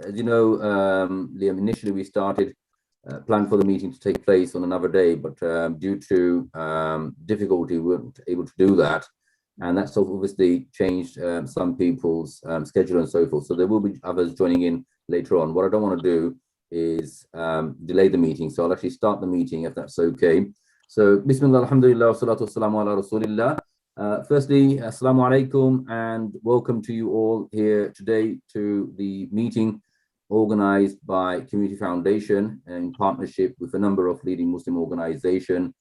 as you know, Liam, initially we started planned for the meeting to take place on another day, but due to difficulty, we weren't able to do that. And that's obviously changed some people's schedule and so forth. So there will be others joining in later on. What I don't want to do is delay the meeting. So I'll actually start the meeting if that's okay. So Bismillah, alhamdulillah, salatu wassalamu ala rasulillah. Firstly, assalamu alaikum and welcome to you all here today to the meeting organized by Community Foundation in partnership with a number of leading Muslim organizations.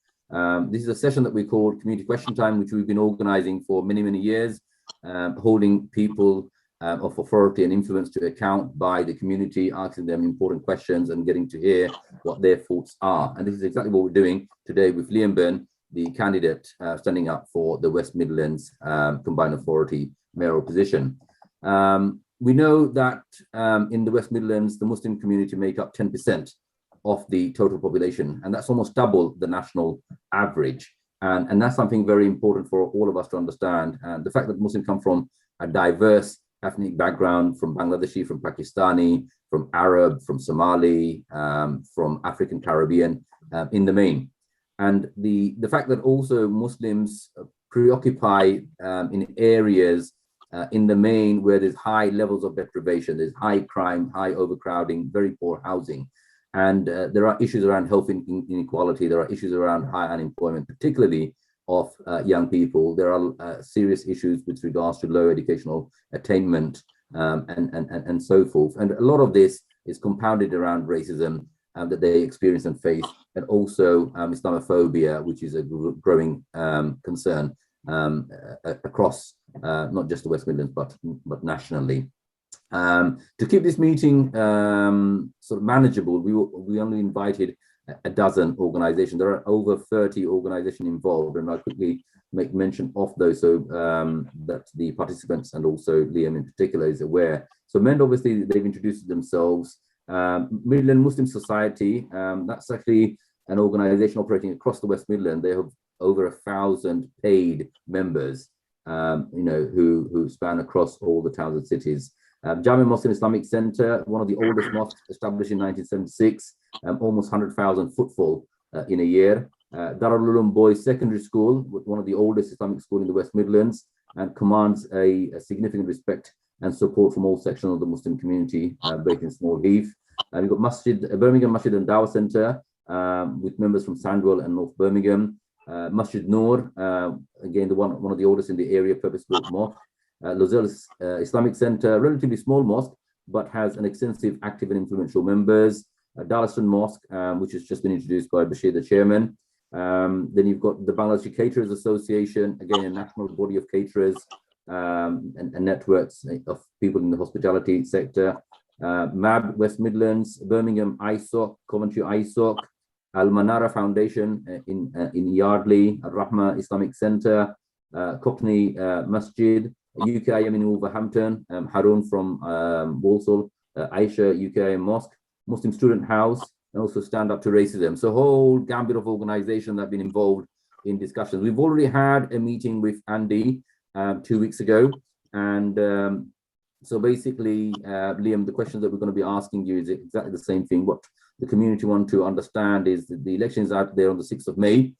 This is a session that we call Community Question Time, which we've been organizing for many, many years, holding people of authority and influence to account by the community, asking them important questions and getting to hear what their thoughts are. And this is exactly what we're doing today with Liam Byrne, the candidate standing up for the West Midlands Combined Authority mayoral position. We know that in the West Midlands, the Muslim community make up 10% of the total population, and that's almost double the national average. And that's something very important for all of us to understand. And the fact that Muslims come from a diverse ethnic background, from Bangladeshi, from Pakistani, from Arab, from Somali, from African Caribbean in the main. And the fact that also Muslims preoccupy in areas in the main where there's high levels of deprivation, there's high crime, high overcrowding, very poor housing. And there are issues around health inequality, there are issues around high unemployment, particularly of young people. There are serious issues with regards to low educational attainment and so forth. And a lot of this is compounded around racism that they experience and face, and also Islamophobia, which is a growing concern across not just the West Midlands, but nationally. To keep this meeting sort of manageable, we only invited a dozen organizations. There are over 30 organizations involved, and I'll quickly make mention of those so that the participants and also Liam in particular is aware. So MEND, obviously, they've introduced themselves. Midland Muslim Society, that's actually an organization operating across the West Midlands. They have over 1,000 paid members, who span across all the towns and cities. Jamia Muslim Islamic Center, one of the oldest mosques established in 1976, almost 100,000 footfall in a year. Darul Uloom Boys Secondary School, one of the oldest Islamic schools in the West Midlands, and commands a significant respect and support from all sections of the Muslim community based in Small Heath. We've got Birmingham Masjid and Dawah Center with members from Sandwell and North Birmingham. Masjid Noor, again, one of the oldest in the area, purpose-built mosque. Lozel Islamic Center, relatively small mosque, but has an extensive active and influential members. Darlaston Mosque, which has just been introduced by Bashir, the chairman. Then you've got the Bangladeshi Caterers Association, again, a national body of caterers and networks of people in the hospitality sector. MAB West Midlands, Birmingham ISOC, Coventry ISOC, Al Manara Foundation in Yardley, Al Rahma Islamic Center, Cockney Masjid, UKIM in Wolverhampton, Harun from Walsall, Aisha UKIM Mosque, Muslim Student House, and also Stand Up to Racism. So a whole gambit of organizations that have been involved in discussions. We've already had a meeting with Andy 2 weeks ago. And so basically, Liam, the questions that we're going to be asking you is exactly the same thing. What the community want to understand is that the election is out there on the 6th of May.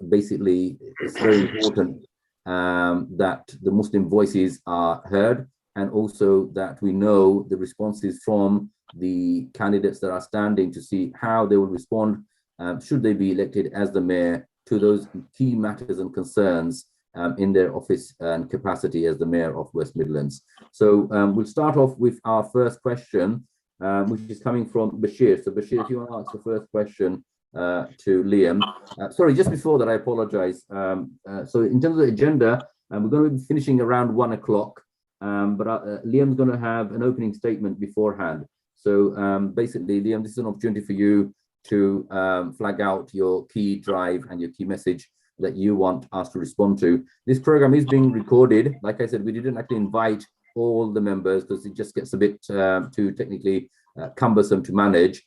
Basically, it's very important that the Muslim voices are heard, and also that we know the responses from the candidates that are standing to see how they will respond should they be elected as the mayor to those key matters and concerns in their office and capacity as the mayor of West Midlands. So we'll start off with our first question, which is coming from Bashir. So Bashir, if you want to ask the first question to Liam. Sorry, just before that, I apologize. So in terms of the agenda, we're going to be finishing around 1 o'clock, but Liam's going to have an opening statement beforehand. So basically, Liam, this is an opportunity for you to flag out your key drive and your key message that you want us to respond to. This program is being recorded. Like I said, we didn't actually invite all the members because it just gets a bit too technically cumbersome to manage.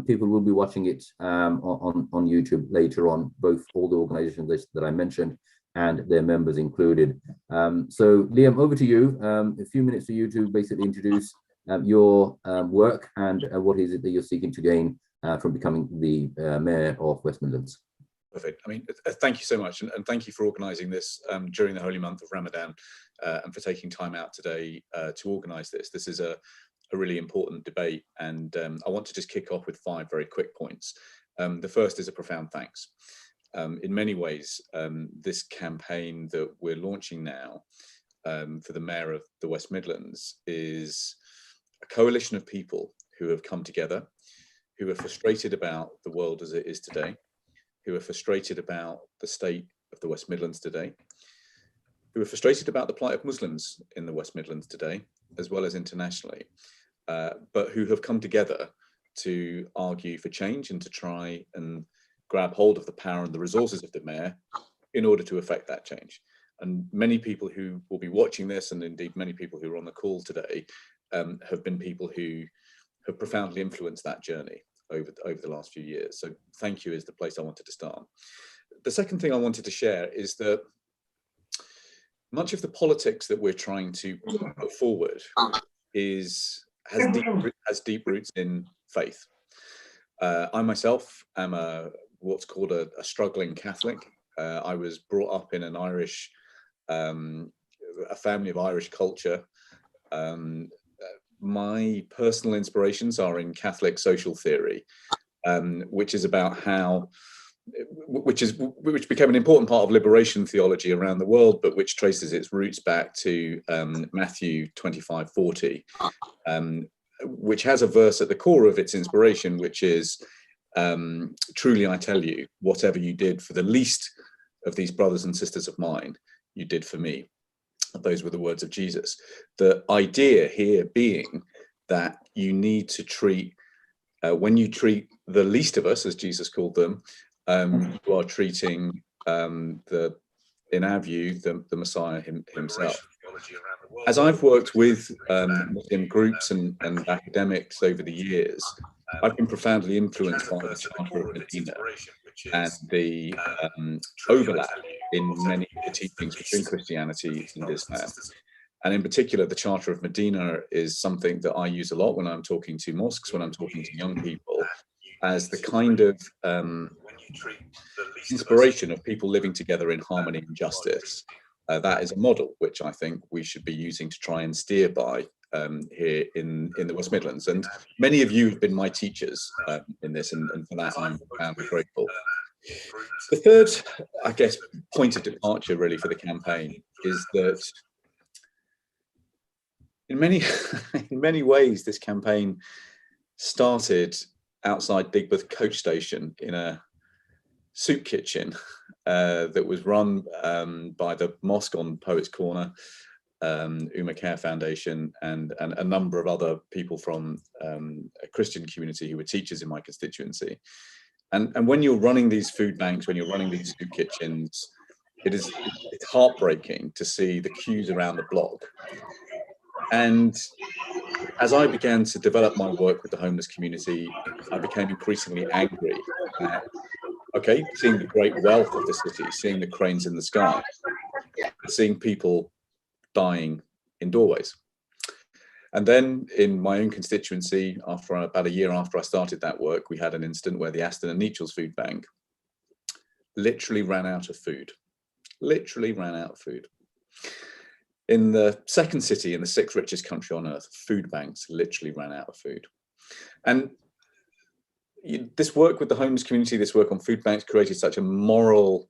People will be watching it on YouTube later on, both all the organizations that I mentioned and their members included. So Liam, over to you. A few minutes for you to basically introduce your work and what is it that you're seeking to gain from becoming the Mayor of West Midlands. Perfect. I mean, thank you so much, and thank you for organising this during the holy month of Ramadan, and for taking time out today to organise this. This is a really important debate, and I want to just kick off with 5 very quick points. The first is a profound thanks. In many ways, this campaign that we're launching now for the Mayor of the West Midlands is a coalition of people who have come together, who are frustrated about the world as it is today, who are frustrated about the state of the West Midlands today, who are frustrated about the plight of Muslims in the West Midlands today, as well as internationally, but who have come together to argue for change and to try and grab hold of the power and the resources of the Mayor in order to effect that change. And many people who will be watching this, and indeed many people who are on the call today, have been people who have profoundly influenced that journey over the last few years. So thank you is the place I wanted to start. The second thing I wanted to share is that much of the politics that we're trying to put forward has deep roots in faith. I myself am what's called a struggling Catholic. I was brought up in an Irish, a family of Irish culture. My personal inspirations are in Catholic social theory, which is about how, which became an important part of liberation theology around the world, but which traces its roots back to Matthew 25:40, which has a verse at the core of its inspiration, which is, truly I tell you, whatever you did for the least of these brothers and sisters of mine, you did for me. Those were the words of Jesus. The idea here being that you need to treat, when you treat the least of us, as Jesus called them, you are treating in our view, the Messiah himself. As I've worked with Muslim groups and academics over the years, I've been profoundly influenced by the Charter of Medina and the overlap in many of the teachings between Christianity and Islam. And in particular, the Charter of Medina is something that I use a lot when I'm talking to mosques, when I'm talking to young people, as the kind of inspiration of people living together in harmony and justice. That is a model which I think we should be using to try and steer by here in the West Midlands. And many of you have been my teachers in this, and for that I'm profoundly grateful. The third, I guess, point of departure really for the campaign is that in many ways this campaign started outside Digbeth coach station in a soup kitchen that was run by the mosque on Poets Corner, Umar Care Foundation, and a number of other people from a Christian community who were teachers in my constituency. And when you're running these food banks, when you're running these soup kitchens, it's heartbreaking to see the queues around the block. And as I began to develop my work with the homeless community, I became increasingly angry at, okay, seeing the great wealth of the city, seeing the cranes in the sky, seeing people dying in doorways. And then in my own constituency, after about a year after I started that work, we had an incident where the Aston and Nechells Food Bank literally ran out of food. In the second city in the 6th richest country on earth, food banks literally ran out of food. And this work with the homeless community, this work on food banks created such a moral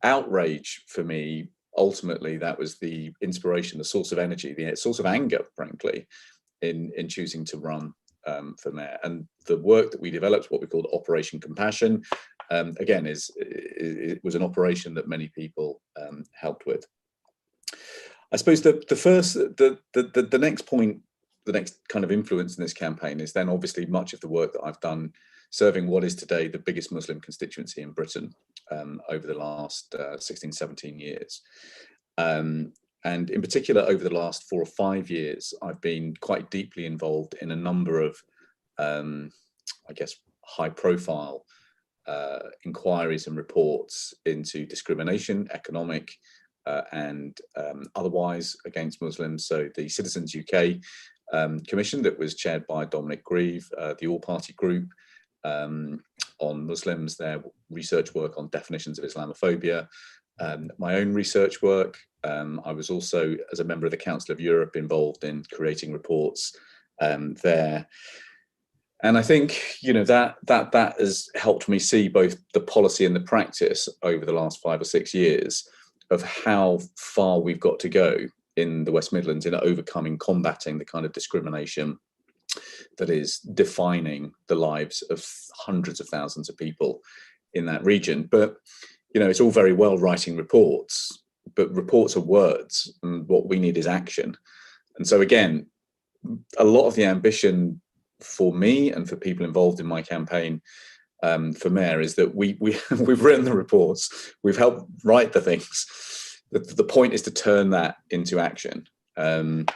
outrage for me. Ultimately, that was the inspiration, the source of energy, the source of anger, frankly, in choosing to run for mayor. And the work that we developed, what we called Operation Compassion, again, it was an operation that many people helped with. I suppose the next point, the next kind of influence in this campaign is then obviously much of the work that I've done serving what is today the biggest Muslim constituency in Britain over the last 16, 17 years. And in particular, over the last 4 or 5 years, I've been quite deeply involved in a number of, I guess, high profile inquiries and reports into discrimination, economic and otherwise, against Muslims. So the Citizens UK commission that was chaired by Dominic Grieve, the all-party group on Muslims, their research work on definitions of Islamophobia, my own research work. I was also, as a member of the Council of Europe, involved in creating reports there. And I think, that has helped me see both the policy and the practice over the last 5 or 6 years of how far we've got to go in the West Midlands in combating the kind of discrimination that is defining the lives of hundreds of thousands of people in that region. But, it's all very well writing reports, but reports are words, and what we need is action. And so again, a lot of the ambition for me and for people involved in my campaign for mayor is that we've written the reports, we've helped write the things. The point is to turn that into action. And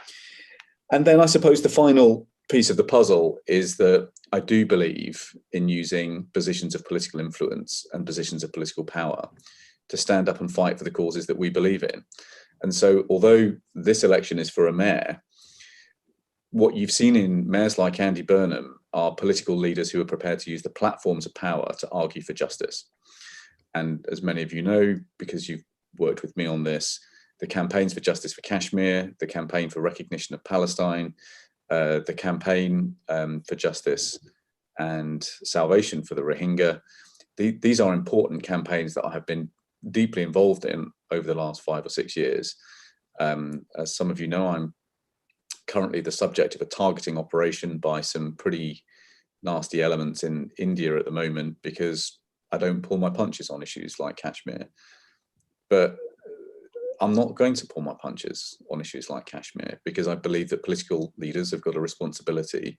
then I suppose the final piece of the puzzle is that I do believe in using positions of political influence and positions of political power to stand up and fight for the causes that we believe in. And so although this election is for a mayor, what you've seen in mayors like Andy Byrne are political leaders who are prepared to use the platforms of power to argue for justice. And as many of you know, because you've worked with me on this, the campaigns for justice for Kashmir, the campaign for recognition of Palestine, the campaign for justice and salvation for the Rohingya, these are important campaigns that I have been deeply involved in over the last 5 or 6 years. As some of you know, I'm currently the subject of a targeting operation by some pretty nasty elements in India at the moment because I don't pull my punches on issues like Kashmir. But I'm not going to pull my punches on issues like Kashmir because I believe that political leaders have got a responsibility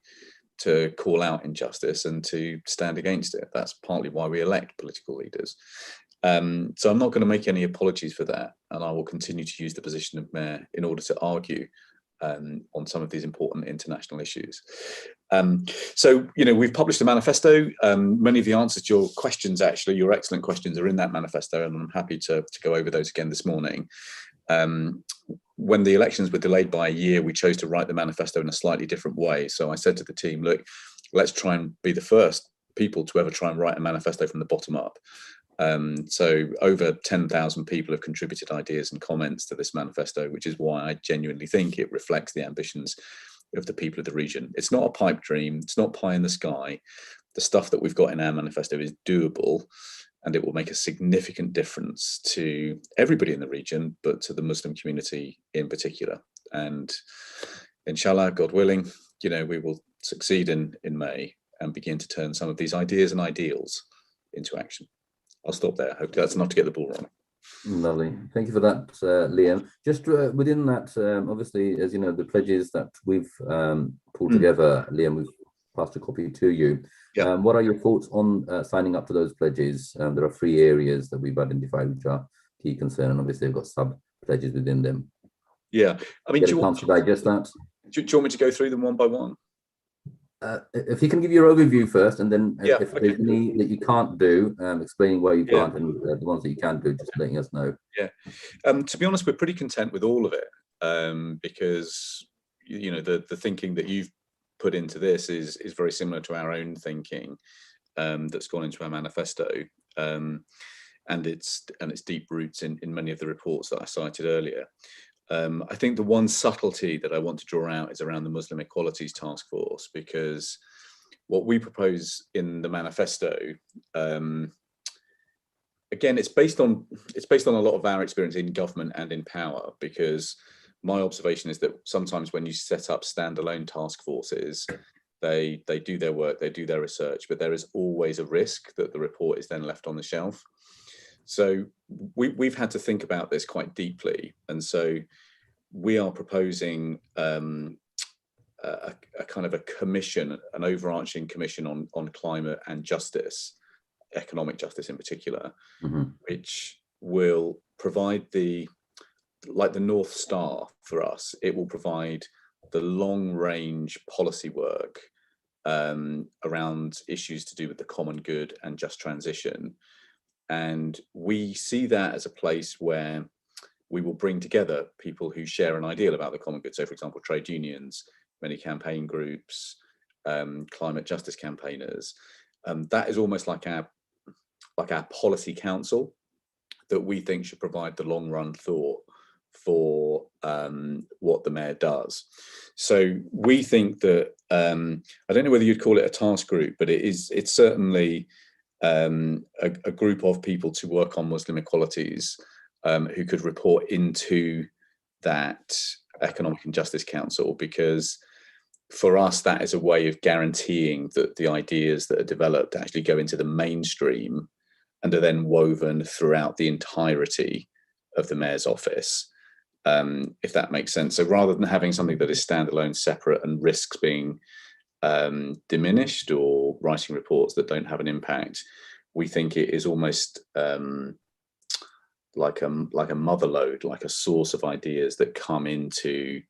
to call out injustice and to stand against it. That's partly why we elect political leaders. So I'm not going to make any apologies for that, and I will continue to use the position of mayor in order to argue on some of these important international issues. So, we've published a manifesto. Many of the answers to your questions, actually, your excellent questions, are in that manifesto, and I'm happy to go over those again this morning. When the elections were delayed by a year, we chose to write the manifesto in a slightly different way. So I said to the team, look, let's try and be the first people to ever try and write a manifesto from the bottom up. So over 10,000 people have contributed ideas and comments to this manifesto, which is why I genuinely think it reflects the ambitions of the people of the region. It's not a pipe dream. It's not pie in the sky. The stuff that we've got in our manifesto is doable, and it will make a significant difference to everybody in the region, but to the Muslim community in particular. And inshallah, God willing, we will succeed in May and begin to turn some of these ideas and ideals into action. I'll stop there. Hopefully that's enough to get the ball rolling. Lovely. Thank you for that, Liam. Just within that, obviously, as you know, the pledges that we've pulled together, Liam, we've passed a copy to you. Yeah. What are your thoughts on signing up to those pledges? There are 3 areas that we've identified which are key concern, and obviously they've got sub-pledges within them. Yeah. I mean, do you want to digest that? Do you want me to go through them one by one? If you can give your overview first, and then if okay. there's any that you can't do, explaining why you can't, and the ones that you can do, just letting us know. Yeah. To be honest, we're pretty content with all of it, because the thinking that you've put into this is very similar to our own thinking that's gone into our manifesto, and its deep roots in many of the reports that I cited earlier. I think the one subtlety that I want to draw out is around the Muslim Equalities Task Force, because what we propose in the manifesto, again, it's based on a lot of our experience in government and in power, because my observation is that sometimes when you set up standalone task forces, they do their work, they do their research, but there is always a risk that the report is then left on the shelf. So we've had to think about this quite deeply, and so we are proposing a kind of a commission, an overarching commission on climate and justice, economic justice in particular, which will provide the North Star for us. It will provide the long-range policy work around issues to do with the common good and just transition. And we see that as a place where we will bring together people who share an ideal about the common good. So, for example, trade unions, many campaign groups, climate justice campaigners. That is almost like our policy council that we think should provide the long run thought for what the mayor does. So we think that I don't know whether you'd call it a task group, but it's certainly a group of people to work on Muslim equalities who could report into that Economic and Justice Council, because for us that is a way of guaranteeing that the ideas that are developed actually go into the mainstream and are then woven throughout the entirety of the mayor's office, if that makes sense. So rather than having something that is standalone, separate, and risks being diminished or writing reports that don't have an impact, we think it is almost like a mother lode, like a source of ideas that come into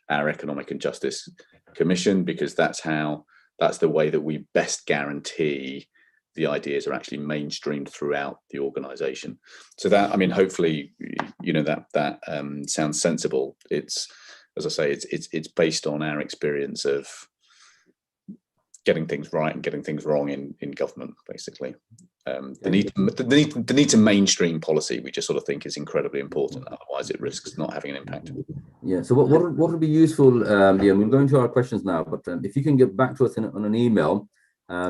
our Economic and Justice Commission, because that's the way that we best guarantee the ideas are actually mainstreamed throughout the organization. So that, I mean, hopefully, you know, that sounds sensible. It's, as I say, it's based on our experience of getting things right and getting things wrong in government, basically. The need to mainstream policy, we just sort of think is incredibly important. Otherwise, it risks not having an impact. Yeah. So what would be useful, Liam? We'll go into our questions now, but if you can get back to us on an email,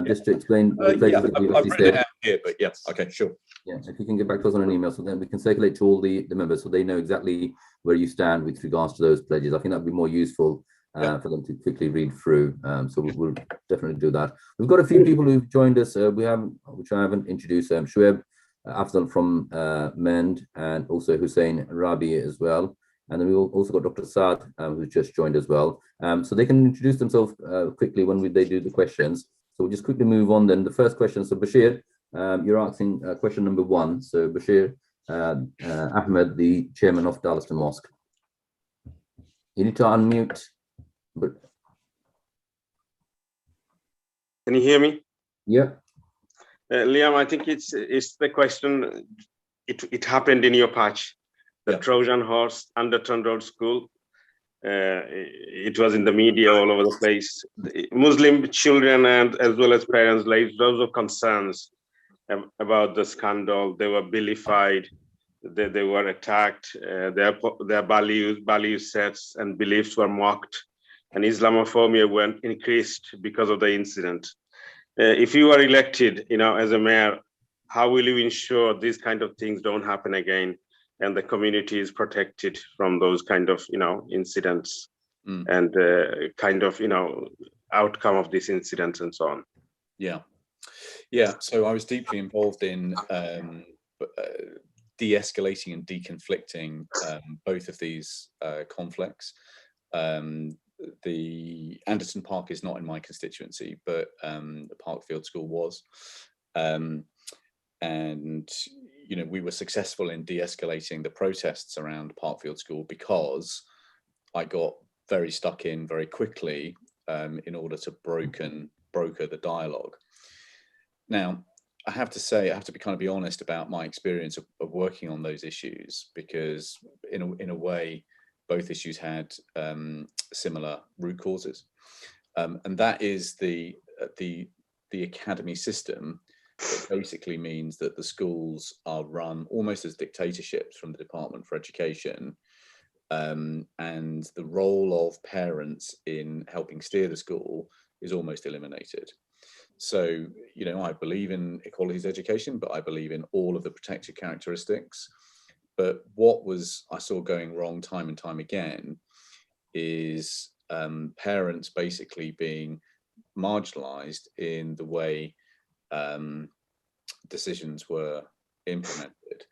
just to explain the places that you actually said. Here, but yeah, okay, sure. Yeah, if you can get back to us on an email, so then we can circulate to all the members, so they know exactly where you stand with regards to those pledges. I think that'd be more useful for them to quickly read through. So we'll definitely do that. We've got a few people who've joined us. Which I haven't introduced. Shuaib Afzal from MEND, and also Hussein Rabi as well. And then we've also got Dr. Saad, who's just joined as well. So they can introduce themselves quickly when they do the questions. So we'll just quickly move on then. The first question, so Bashir, you're asking question number 1. So Bashir Ahmed, the chairman of Darlaston Mosque. You need to unmute. But can you hear me? Yeah. Liam, I think it's the question, it happened in your patch, the Trojan horse, Underton Road School. It was in the media all over the place. Muslim children and as well as parents raised lots of concerns about the scandal. They were vilified, they were attacked, their value sets and beliefs were mocked, and Islamophobia went increased because of the incident. If you are elected, you know, as a mayor, how will you ensure these kind of things don't happen again, and the community is protected from those kind of, you know, incidents and kind of, you know, outcome of these incidents and so on? Yeah. So I was deeply involved in de-escalating and deconflicting both of these conflicts. The Anderton Park is not in my constituency, but the Parkfield School was. And, you know, we were successful in de-escalating the protests around Parkfield School because I got very stuck in very quickly in order to broker the dialogue. Now, I have to say, I have to be honest about my experience of working on those issues, because in a way, both issues had similar root causes, and that is the academy system. It basically means that the schools are run almost as dictatorships from the Department for Education, and the role of parents in helping steer the school is almost eliminated. So, you know, I believe in equalities education, but I believe in all of the protected characteristics. But what I saw going wrong time and time again is parents basically being marginalized in the way decisions were implemented.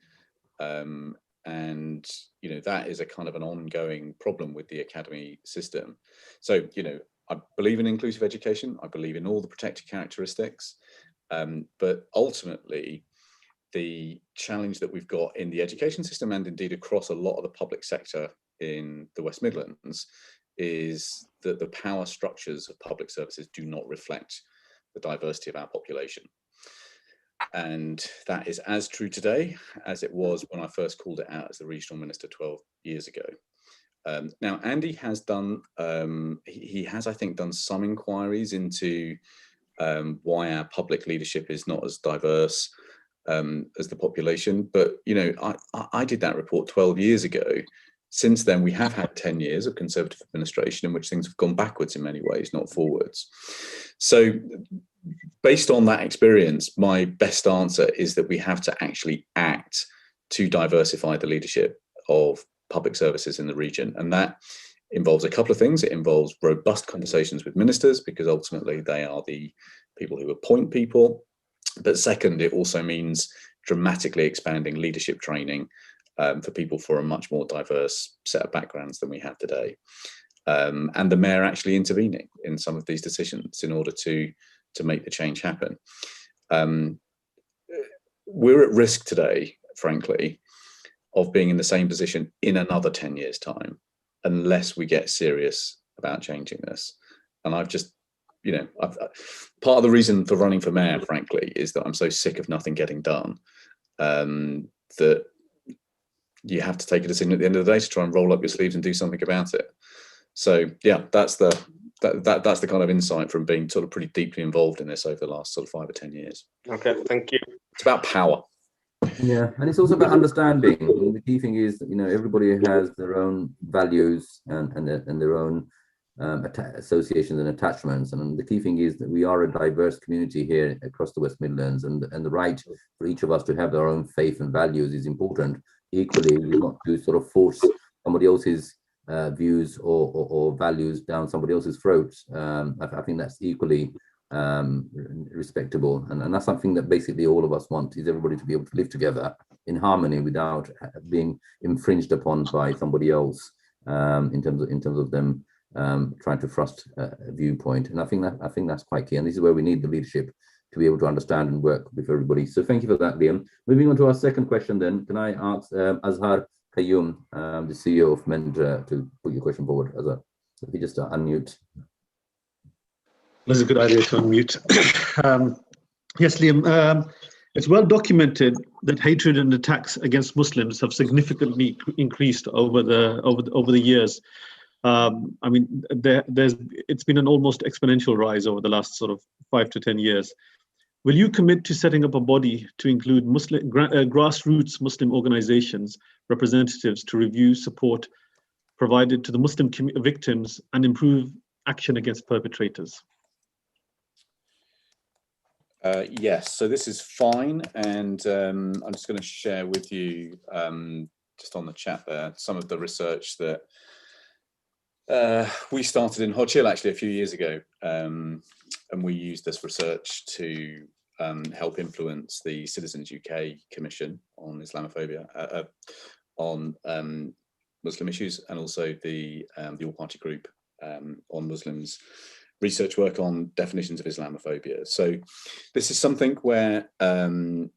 And, you know, that is a kind of an ongoing problem with the academy system. So, you know, I believe in inclusive education. I believe in all the protected characteristics. But ultimately, the challenge that we've got in the education system, and indeed across a lot of the public sector in the West Midlands, is that the power structures of public services do not reflect the diversity of our population. And that is as true today as it was when I first called it out as the regional minister 12 years ago. Now, Andy has done, he has, I think, done some inquiries into why our public leadership is not as diverse as the population. But, you know, I did that report 12 years ago. Since then, we have had 10 years of Conservative administration in which things have gone backwards in many ways, not forwards. So based on that experience, my best answer is that we have to actually act to diversify the leadership of public services in the region. And that involves a couple of things. It involves robust conversations with ministers, because ultimately they are the people who appoint people. But second, it also means dramatically expanding leadership training for people for a much more diverse set of backgrounds than we have today. And the mayor actually intervening in some of these decisions in order to make the change happen. We're at risk today, frankly, of being in the same position in another 10 years' time, unless we get serious about changing this. And I've just, you know, part of the reason for running for mayor, frankly, is that I'm so sick of nothing getting done, that you have to take a decision at the end of the day to try and roll up your sleeves and do something about it. So yeah, that's the kind of insight from being sort of pretty deeply involved in this over the last sort of 5 or 10 years. Okay, thank you. It's about power. Yeah, and it's also about understanding. And the key thing is that, you know, everybody has their own values and their own associations and attachments. And the key thing is that we are a diverse community here across the West Midlands, and the right for each of us to have their own faith and values is important. Equally, we want to sort of force somebody else's views or values down somebody else's throats. I think that's equally respectable, and that's something that basically all of us want, is everybody to be able to live together in harmony without being infringed upon by somebody else in terms of them trying to thrust a viewpoint. And I think that's quite key, and this is where we need the leadership to be able to understand and work with everybody. So thank you for that, Liam. Moving on to our second question then, can I ask Azhar Qayyum, the CEO of Mendra, to put your question forward? Azhar, if you just unmute. That's a good idea to unmute. Yes, Liam, it's well documented that hatred and attacks against Muslims have significantly increased over the years. I mean, it's been an almost exponential rise over the last sort of 5 to 10 years. Will you commit to setting up a body to include grassroots Muslim organizations, representatives, to review support provided to the Muslim victims and improve action against perpetrators? Yes, so this is fine, and I'm just going to share with you, just on the chat there, some of the research that we started in Hodge Hill actually a few years ago, and we used this research to help influence the Citizens UK Commission on Islamophobia, on Muslim issues, and also the all-party group on Muslims research work on definitions of Islamophobia. So this is something where it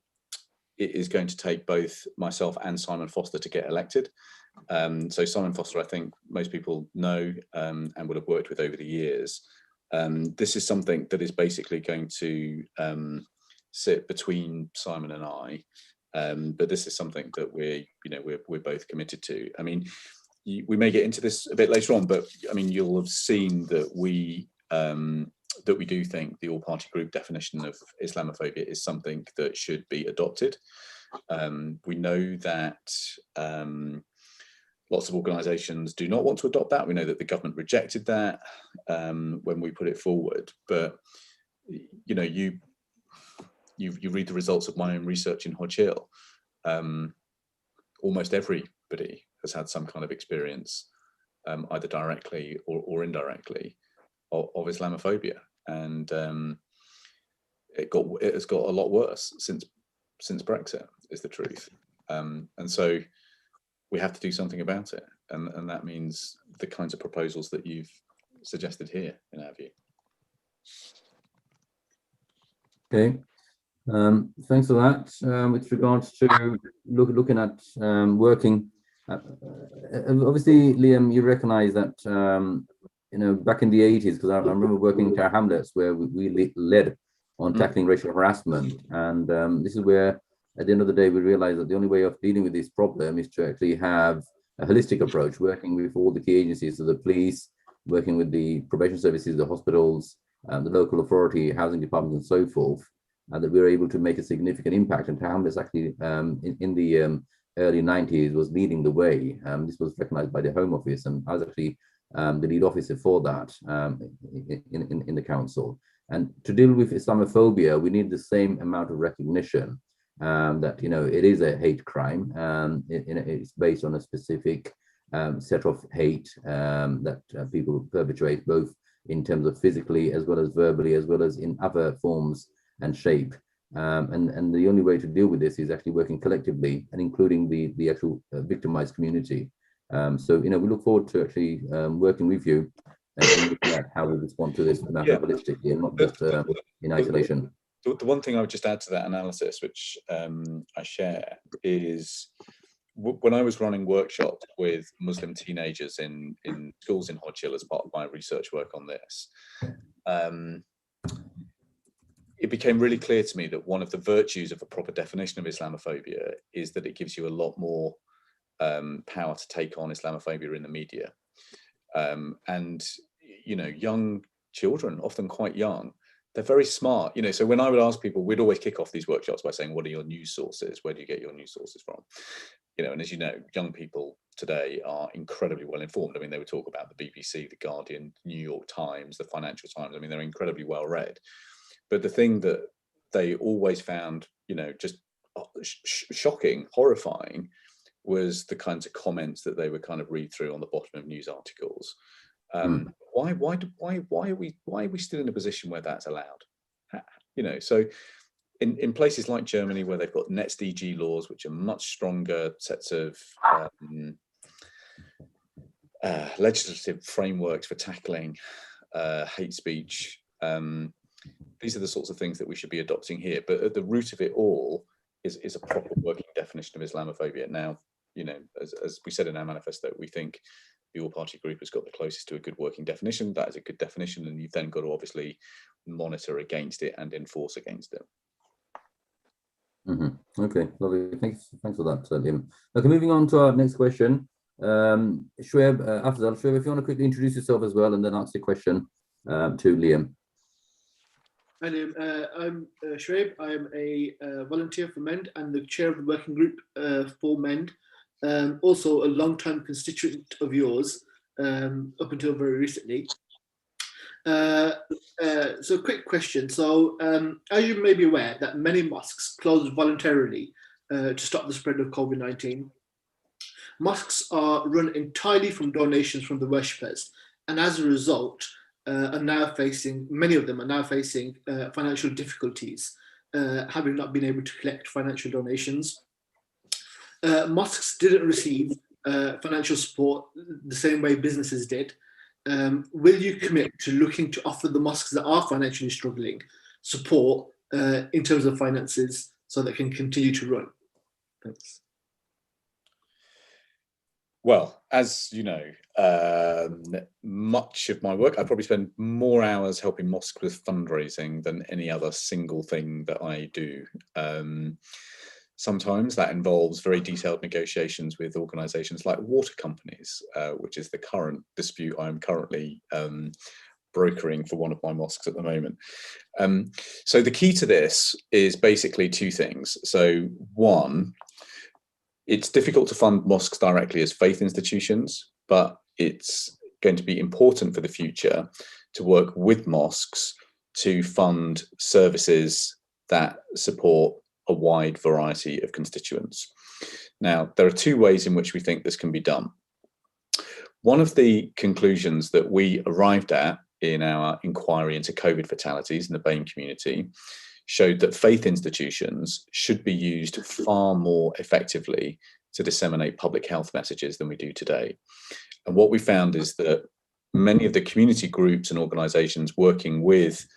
is going to take both myself and Simon Foster to get elected. So Simon Foster, I think most people know and will have worked with over the years. This is something that is basically going to sit between Simon and I, but this is something that we're both committed to. I mean, we may get into this a bit later on, but I mean, you'll have seen that we do think the all-party group definition of Islamophobia is something that should be adopted. We know that lots of organisations do not want to adopt that. We know that the government rejected that when we put it forward. But you know, you read the results of my own research in Hodge Hill. Almost everybody has had some kind of experience, either directly or indirectly, of Islamophobia, and it has got a lot worse since Brexit, is the truth. And so we have to do something about it, and that means the kinds of proposals that you've suggested here, in our view. Okay, thanks for that. With regards to looking at working Obviously, Liam, you recognise that back in the 80s, because I remember working in Tower Hamlets where we led on tackling racial harassment, and this is where, at the end of the day, we realised that the only way of dealing with this problem is to actually have a holistic approach, working with all the key agencies, so the police, working with the probation services, the hospitals, the local authority, housing departments, and so forth, and that we were able to make a significant impact. And Tower Hamlets actually, in the early 90s, was leading the way. This was recognized by the Home Office, and I was actually the lead officer for that in the council. And to deal with Islamophobia, we need the same amount of recognition that it is a hate crime. It's based on a specific set of hate that people perpetrate, both in terms of physically as well as verbally, as well as in other forms and shape. And the only way to deal with this is actually working collectively and including the actual victimized community. So we look forward to actually working with you and looking at how we respond to this holistically and not just in isolation. The one thing I would just add to that analysis, which I share, is when I was running workshops with Muslim teenagers in schools in Hodge Hill as part of my research work on this, it became really clear to me that one of the virtues of a proper definition of Islamophobia is that it gives you a lot more power to take on Islamophobia in the media. And young children, often quite young, they're very smart. So when I would ask people, we'd always kick off these workshops by saying, what are your news sources? Where do you get your news sources from? And as you know, young people today are incredibly well informed. I mean, they would talk about the BBC, the Guardian, New York Times, the Financial Times. I mean, they're incredibly well read. But the thing that they always found, just shocking, horrifying, was the kinds of comments that they would kind of read through on the bottom of news articles. Why are we still in a position where that's allowed? So in places like Germany, where they've got NetzDG laws, which are much stronger sets of legislative frameworks for tackling hate speech, these are the sorts of things that we should be adopting here. But at the root of it all is a proper working definition of Islamophobia. Now, as we said in our manifesto, we think the all-party group has got the closest to a good working definition. That is a good definition, and you've then got to obviously monitor against it and enforce against it. Okay, lovely. Thanks for that, Liam. Okay, moving on to our next question. Shoaib, after that, Shoaib, if you want to quickly introduce yourself as well and then ask the question to Liam. Hi Liam, I'm Shoaib. I'm a volunteer for MEND and the chair of the working group for MEND. Also a long-time constituent of yours up until very recently. So quick question. So as you may be aware that many mosques closed voluntarily to stop the spread of COVID-19. Mosques are run entirely from donations from the worshippers, and as a result, many of them are now facing financial difficulties, having not been able to collect financial donations. Mosques didn't receive financial support the same way businesses did. Will you commit to looking to offer the mosques that are financially struggling support in terms of finances so they can continue to run? Thanks. Well, as you know, much of my work, I probably spend more hours helping mosques with fundraising than any other single thing that I do. Sometimes that involves very detailed negotiations with organisations like water companies, which is the current dispute I'm currently brokering for one of my mosques at the moment. So the key to this is basically two things. So one, it's difficult to fund mosques directly as faith institutions, but it's going to be important for the future to work with mosques to fund services that support a wide variety of constituents. Now, there are two ways in which we think this can be done. One of the conclusions that we arrived at in our inquiry into COVID fatalities in the BAME community showed that faith institutions should be used far more effectively to disseminate public health messages than we do today. And what we found is that many of the community groups and organisations working with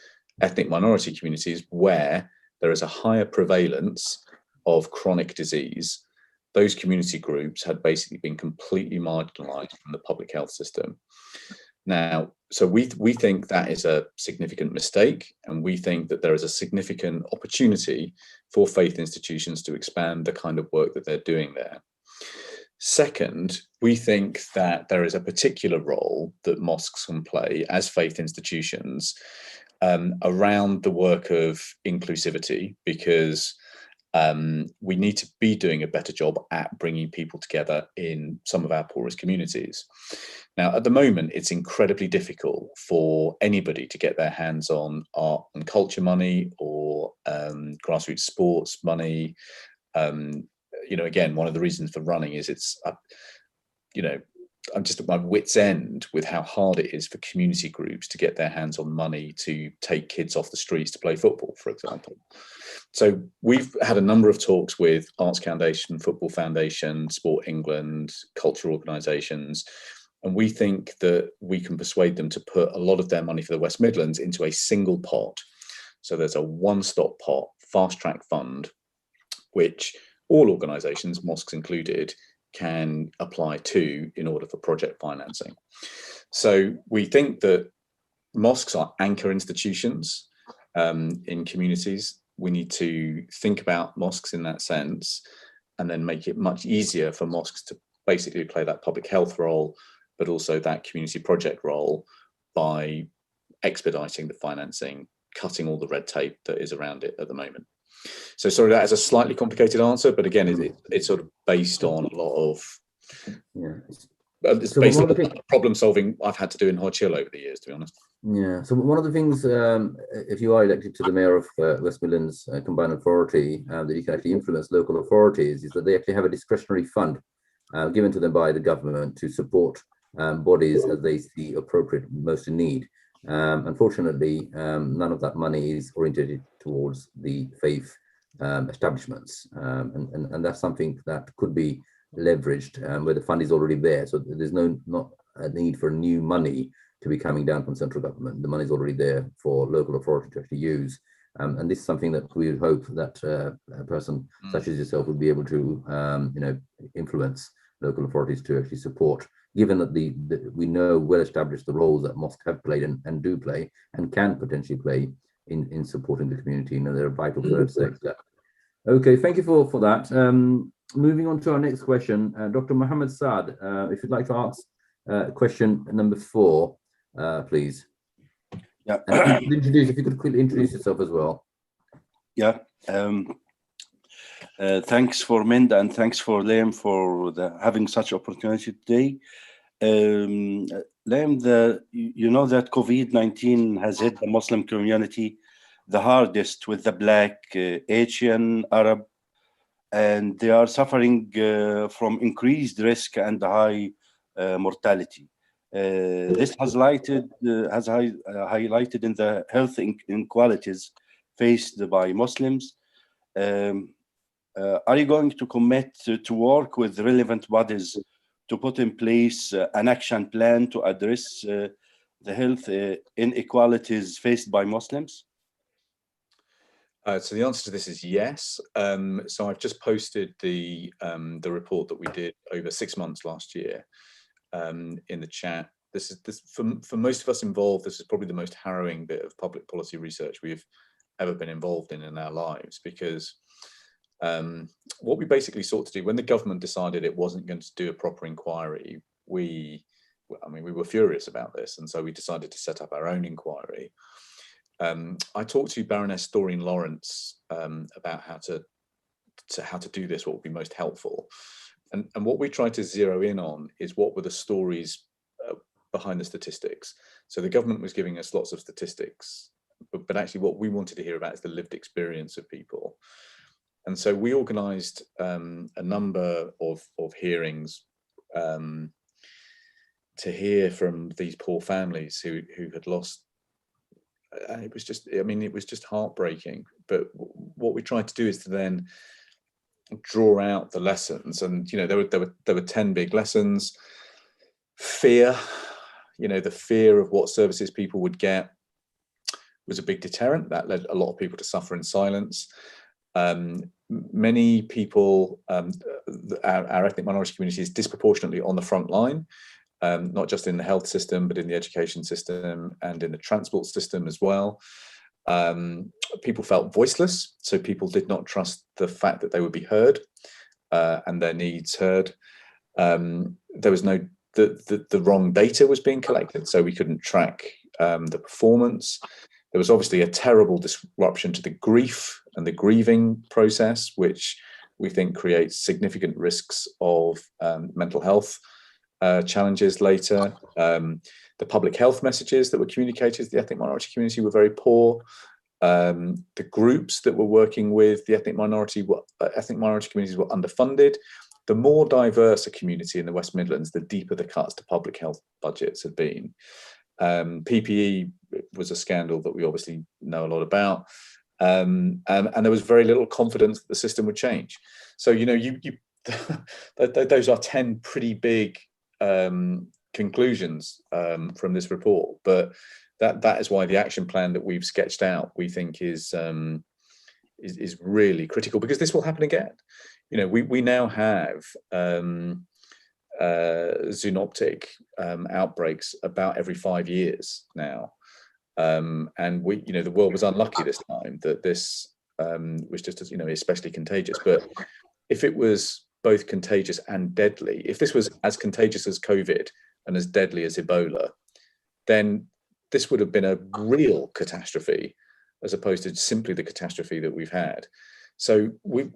ethnic minority communities where there is a higher prevalence of chronic disease those community groups had basically been completely marginalized from the public health system. Now, so we think that is a significant mistake, and we think that there is a significant opportunity for faith institutions to expand the kind of work that they're doing there. Second, we think that there is a particular role that mosques can play as faith institutions around the work of inclusivity, because we need to be doing a better job at bringing people together in some of our poorest communities. Now, at the moment, it's incredibly difficult for anybody to get their hands on art and culture money or grassroots sports money. Again, one of the reasons for running is I'm just at my wit's end with how hard it is for community groups to get their hands on money to take kids off the streets to play football, for example. So we've had a number of talks with Arts Foundation, Football Foundation, Sport England, cultural organisations, and we think that we can persuade them to put a lot of their money for the West Midlands into a single pot. So there's a one-stop pot, fast-track fund, which all organisations, mosques included, can apply to in order for project financing. So we think that mosques are anchor institutions in communities. We need to think about mosques in that sense, and then make it much easier for mosques to basically play that public health role, but also that community project role by expediting the financing, cutting all the red tape that is around it at the moment. So sorry, that is a slightly complicated answer, but again, it's sort of based on a lot of it's based on the problem solving I've had to do in Hodge Hill over the years, to be honest. Yeah. So one of the things, if you are elected to the mayor of West Midlands Combined Authority, that you can actually influence local authorities, is that they actually have a discretionary fund given to them by the government to support bodies as they see appropriate, most in need. Unfortunately, none of that money is oriented towards the faith establishments, and that's something that could be leveraged where the fund is already there. So there's not a need for new money to be coming down from central government. The money is already there for local authority to actually use, and this is something that we hope that a person such as yourself would be able to influence local authorities to actually support, given that we know well established the roles that mosques have played and do play and can potentially play in supporting the community. They're a vital third sector. Okay, thank you for that. Moving on to our next question, Dr. Mohammed Saad, if you'd like to ask question number 4, please. Yeah. And if you could quickly introduce yourself as well. Yeah. Thanks for Minda and thanks for Liam for having such opportunity today. Liam, you know that COVID-19 has hit the Muslim community the hardest, with the Black, Asian, Arab, and they are suffering from increased risk and high mortality. This has highlighted in the health inequalities faced by Muslims. Are you going to commit to work with relevant bodies to put in place an action plan to address the health inequalities faced by Muslims? So the answer to this is yes. So I've just posted the report that we did over 6 months last year in the chat. This for most of us involved, this is probably the most harrowing bit of public policy research we've ever been involved in our lives, because what we basically sought to do when the government decided it wasn't going to do a proper inquiry, we were furious about this, and so we decided to set up our own inquiry. I talked to Baroness Doreen Lawrence about how to do this, what would be most helpful, and what we tried to zero in on is what were the stories behind the statistics. So the government was giving us lots of statistics, but actually what we wanted to hear about is the lived experience of people. And so we organised a number of hearings to hear from these poor families who had lost. And it was just heartbreaking. But what we tried to do is to then draw out the lessons, and there were 10 big lessons. Fear, the fear of what services people would get was a big deterrent that led a lot of people to suffer in silence. Many people, our ethnic minority community is disproportionately on the front line, not just in the health system, but in the education system and in the transport system as well. People felt voiceless, so people did not trust the fact that they would be heard and their needs heard. There was no, the wrong data was being collected, so we couldn't track the performance. There was obviously a terrible disruption to the grief and the grieving process, which we think creates significant risks of mental health challenges later. The public health messages that were communicated to the ethnic minority community were very poor. The groups that were working with the ethnic minority communities were underfunded. The more diverse a community in the West Midlands, the deeper the cuts to public health budgets have been. PPE was a scandal that we obviously know a lot about, and there was very little confidence that the system would change. So, you know, those are 10 pretty big conclusions from this report, but that is why the action plan that we've sketched out, we think is really critical, because this will happen again. You know, we now have zoonoptic outbreaks about every 5 years now, and we, you know, the world was unlucky this time that this was just as, you know, especially contagious. But if it was both contagious and deadly, if this was as contagious as COVID and as deadly as Ebola, then this would have been a real catastrophe, as opposed to simply the catastrophe that we've had. So we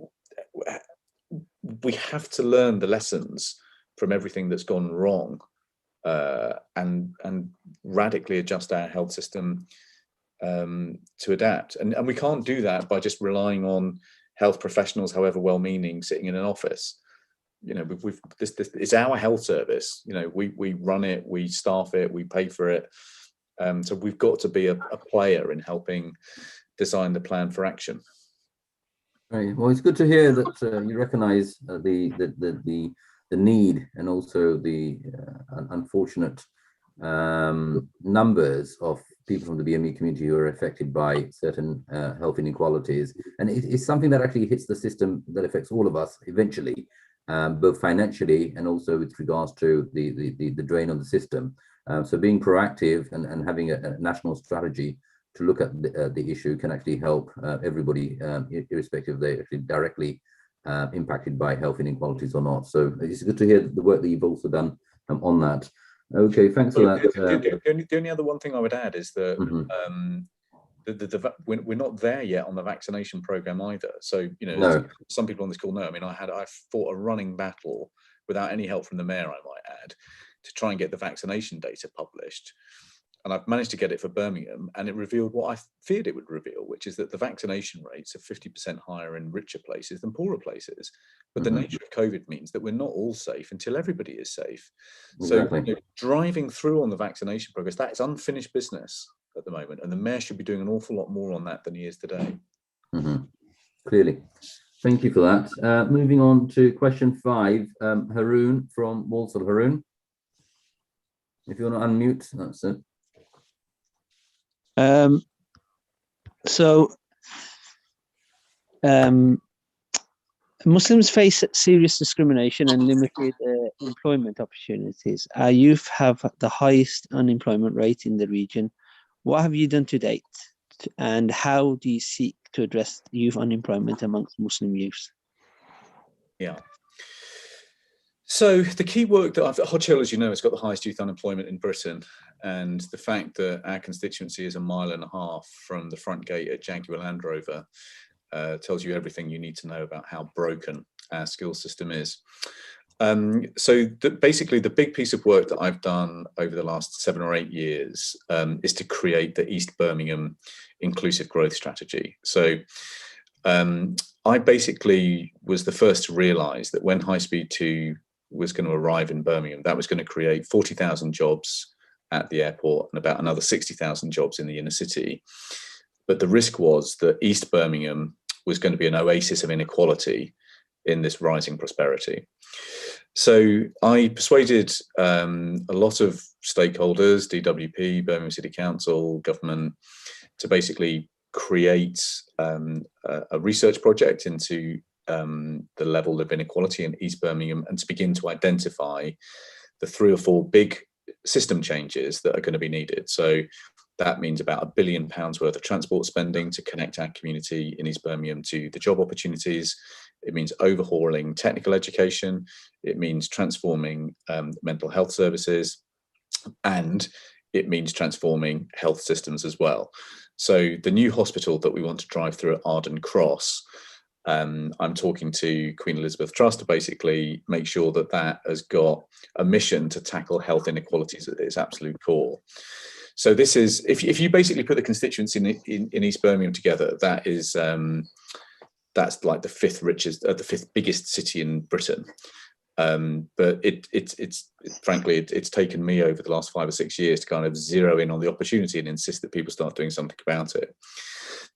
have to learn the lessons from everything that's gone wrong, and radically adjust our health system to adapt. And we can't do that by just relying on health professionals, however well-meaning, sitting in an office. You know, this it's our health service. You know, we run it, we staff it, we pay for it. So we've got to be a player in helping design the plan for action. Right. Well, it's good to hear that you recognise the need, and also the unfortunate numbers of people from the BME community who are affected by certain health inequalities. And it's something that actually hits the system, that affects all of us eventually, both financially and also with regards to the drain on the system. So being proactive and having a national strategy to look at the issue can actually help everybody, irrespective if they're actually directly impacted by health inequalities or not. So it's good to hear the work that you've also done on that. Okay, thanks for that. The only other one thing I would add is that we're not there yet on the vaccination program either. So, you know, No. Some people on this call know, I mean, I fought a running battle without any help from the mayor, I might add, to try and get the vaccination data published. And I've managed to get it for Birmingham, and it revealed what I feared it would reveal, which is that the vaccination rates are 50% higher in richer places than poorer places. But the nature of COVID means that we're not all safe until everybody is safe. Exactly. So, you know, driving through on the vaccination progress, that is unfinished business at the moment, and the mayor should be doing an awful lot more on that than he is today. Clearly. Thank you for that. Moving on to question 5, Haroon from Walsall. Haroon, if you want to unmute, that's it. Muslims face serious discrimination and limited employment opportunities. Our youth have the highest unemployment rate in the region. What have you done to date, and how do you seek to address youth unemployment amongst Muslim youths? Yeah. So the key work that Hodge Hill, as you know, has got the highest youth unemployment in Britain, and the fact that our constituency is 1.5 miles from the front gate at Jaguar Land Rover tells you everything you need to know about how broken our skills system is. So basically, the big piece of work that I've done over the last 7 or 8 years is to create the East Birmingham Inclusive Growth Strategy. So I basically was the first to realise that when High Speed 2 was going to arrive in Birmingham, that was going to create 40,000 jobs at the airport and about another 60,000 jobs in the inner city. But the risk was that East Birmingham was going to be an oasis of inequality in this rising prosperity. So I persuaded a lot of stakeholders, DWP, Birmingham City Council, government, to basically create a research project into the level of inequality in East Birmingham, and to begin to identify the 3 or 4 big system changes that are going to be needed. So that means about £1 billion worth of transport spending to connect our community in East Birmingham to the job opportunities. It means overhauling technical education. It means transforming mental health services, and it means transforming health systems as well. So the new hospital that we want to drive through at Arden Cross, I'm talking to Queen Elizabeth Trust to basically make sure that that has got a mission to tackle health inequalities at its absolute core. So this is, if you basically put the constituents in East Birmingham together, that is that's like the 5th richest, the 5th biggest city in Britain. But it's frankly, it's taken me over the last 5 or 6 years to kind of zero in on the opportunity and insist that people start doing something about it.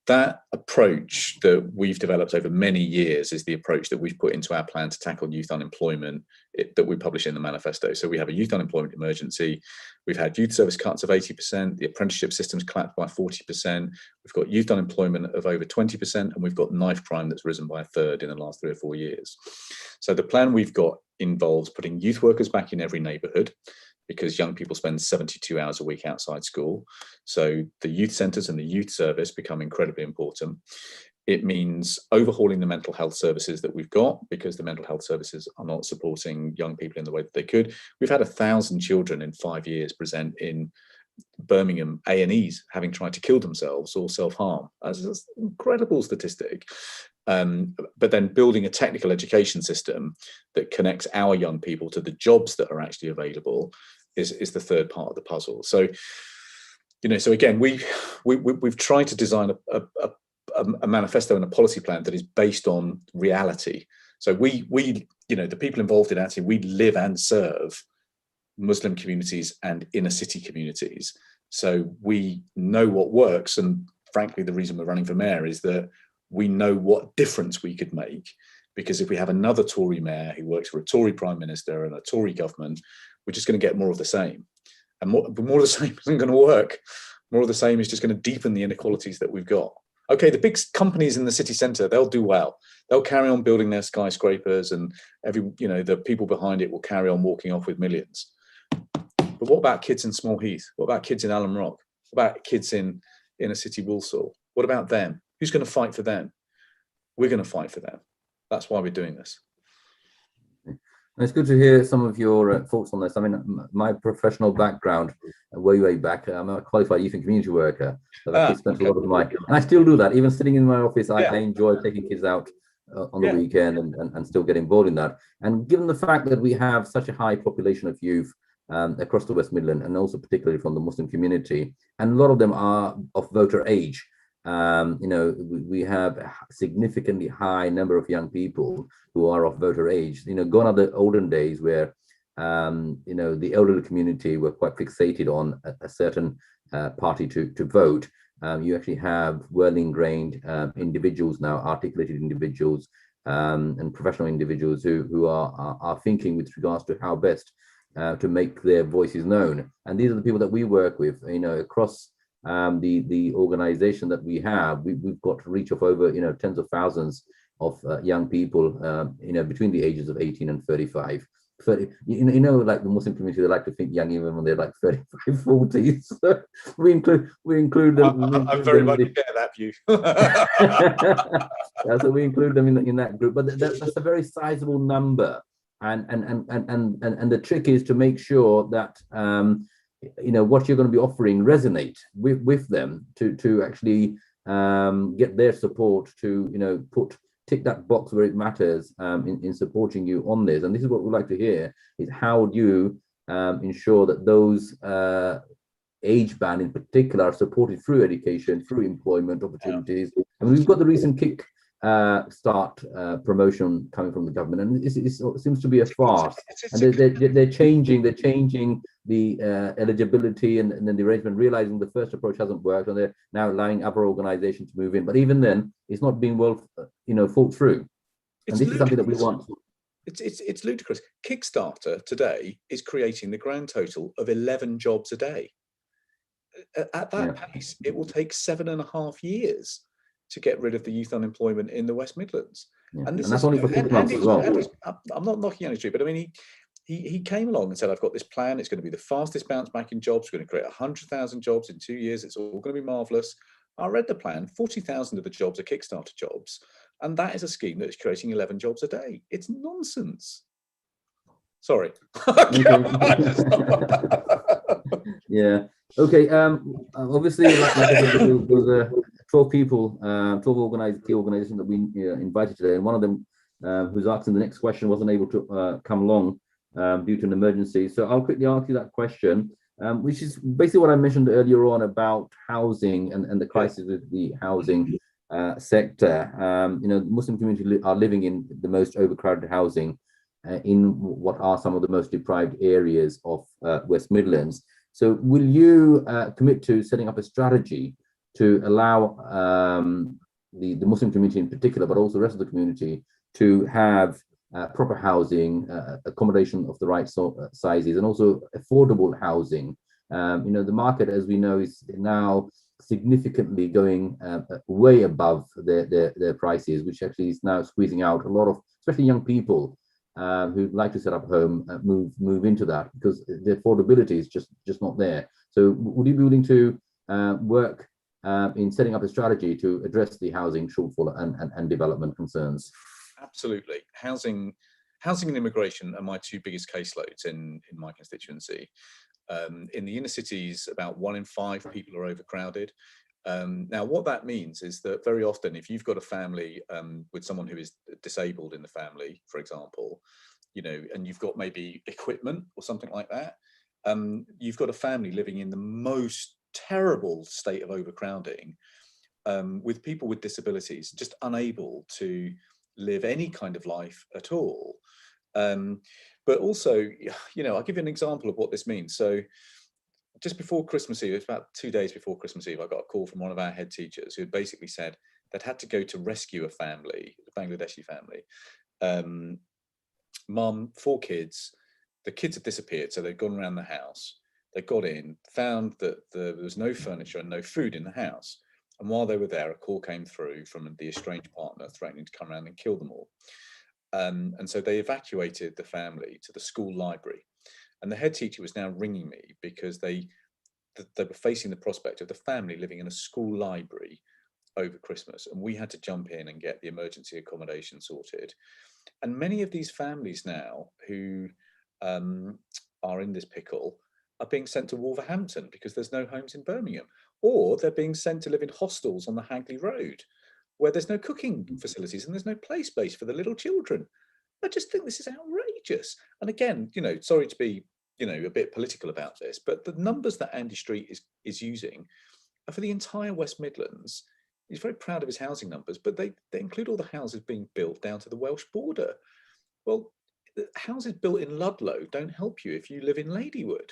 That approach that we've developed over many years is the approach that we've put into our plan to tackle youth unemployment that we publish in the manifesto. So we have a youth unemployment emergency. We've had youth service cuts of 80%. The apprenticeship system's collapsed by 40%. We've got youth unemployment of over 20%, and we've got knife crime that's risen by 1/3 in the last 3 or 4 years. So the plan we've got involves putting youth workers back in every neighbourhood, because young people spend 72 hours a week outside school. So the youth centres and the youth service become incredibly important. It means overhauling the mental health services that we've got, because the mental health services are not supporting young people in the way that they could. We've had 1,000 children in 5 years present in Birmingham A&Es having tried to kill themselves or self-harm. That's an incredible statistic. But then building a technical education system that connects our young people to the jobs that are actually available is the 3rd part of the puzzle. So, so again, we've tried to design a manifesto and a policy plan that is based on reality. So we the people involved in our team, we live and serve Muslim communities and inner city communities. So we know what works. And frankly, the reason we're running for mayor is that we know what difference we could make. Because if we have another Tory mayor who works for a Tory prime minister and a Tory government, we're just going to get more of the same. And more of the same isn't going to work. More of the same is just going to deepen the inequalities that we've got. Okay, the big companies in the city centre, they'll do well. They'll carry on building their skyscrapers, and the people behind it will carry on walking off with millions. But what about kids in Small Heath? What about kids in Alum Rock? What about kids in inner city Walsall? What about them? Who's going to fight for them? We're going to fight for them. That's why we're doing this. It's good to hear some of your thoughts on this. I mean, my professional background, way back, I'm a qualified youth and community worker. So I've actually spent a lot of my, and I still do that. Even sitting in my office, I enjoy taking kids out on the weekend and still get involved in that. And given the fact that we have such a high population of youth across the West Midlands, and also particularly from the Muslim community, and a lot of them are of voter age. We have a significantly high number of young people who are of voter age. Gone are the olden days where, the elderly community were quite fixated on a certain party to vote. You actually have well ingrained individuals now, articulated individuals and professional individuals who are thinking with regards to how best to make their voices known. And these are the people that we work with, across the organization that we have. We've got reach of over tens of thousands of young people between the ages of 18 and 35. 30, like the Muslim community, they like to think young even when they're like 35, 40. So we include them. I'm very much share that view. So we include them in that group, but that's a very sizable number. And the trick is to make sure that what you're going to be offering resonate with them to actually get their support to tick that box where it matters in supporting you on this. And this is what we'd like to hear, is how do you ensure that those age band in particular are supported through education, through employment opportunities. And we've got the recent Kick Start promotion coming from the government, and it seems to be a farce. And they're changing the eligibility and then the arrangement, realizing the first approach hasn't worked, and they're now allowing other organizations to move in. But even then, it's not being well, thought through. And this is something that we want. It's ludicrous. Kickstarter today is creating the grand total of 11 jobs a day. at that pace, it will take 7.5 years to get rid of the youth unemployment in the West Midlands. Yeah. And, And that's only for 6 months as well. I'm not knocking Andy, but I mean, he came along and said, I've got this plan. It's going to be the fastest bounce back in jobs. We're going to create 100,000 jobs in 2 years. It's all going to be marvellous. I read the plan. 40,000 of the jobs are Kickstarter jobs. And that is a scheme that is creating 11 jobs a day. It's nonsense. Sorry. Yeah. Okay. Obviously, like I said, there was 12 people, 12 key organizations that we invited today, and one of them, who's asking the next question, wasn't able to come along due to an emergency. So I'll quickly ask you that question, which is basically what I mentioned earlier on about housing and the crisis with the housing sector. The Muslim community are living in the most overcrowded housing in what are some of the most deprived areas of West Midlands. So will you commit to setting up a strategy to allow the Muslim community in particular, but also the rest of the community, to have proper housing, accommodation of the right sizes, and also affordable housing? The market, as we know, is now significantly going way above their prices, which actually is now squeezing out a lot of, especially young people, who'd like to set up a home, move into that, because the affordability is just not there. So would you be willing to work in setting up a strategy to address the housing shortfall and development concerns? Absolutely. Housing and immigration are my two biggest caseloads in my constituency. In the inner cities, about 1 in 5 people are overcrowded. Now, what that means is that very often, if you've got a family with someone who is disabled in the family, for example, and you've got maybe equipment or something like that, you've got a family living in the most terrible state of overcrowding, with people with disabilities just unable to live any kind of life at all. But also, I'll give you an example of what this means. So just before Christmas Eve, it was about 2 days before Christmas Eve, I got a call from one of our head teachers who had basically said they'd had to go to rescue a family, a Bangladeshi family. Mum, 4 kids. The kids had disappeared, so they'd gone around the house. They got in, found that there was no furniture and no food in the house. And while they were there, a call came through from the estranged partner threatening to come around and kill them all. And so they evacuated the family to the school library. And the head teacher was now ringing me because they were facing the prospect of the family living in a school library over Christmas. And we had to jump in and get the emergency accommodation sorted. And many of these families now who are in this pickle are being sent to Wolverhampton because there's no homes in Birmingham. Or they're being sent to live in hostels on the Hagley Road, where there's no cooking facilities and there's no play space for the little children. I just think this is outrageous. And again, sorry to be, a bit political about this, but the numbers that Andy Street is using are for the entire West Midlands. He's very proud of his housing numbers, but they include all the houses being built down to the Welsh border. Well, the houses built in Ludlow don't help you if you live in Ladywood.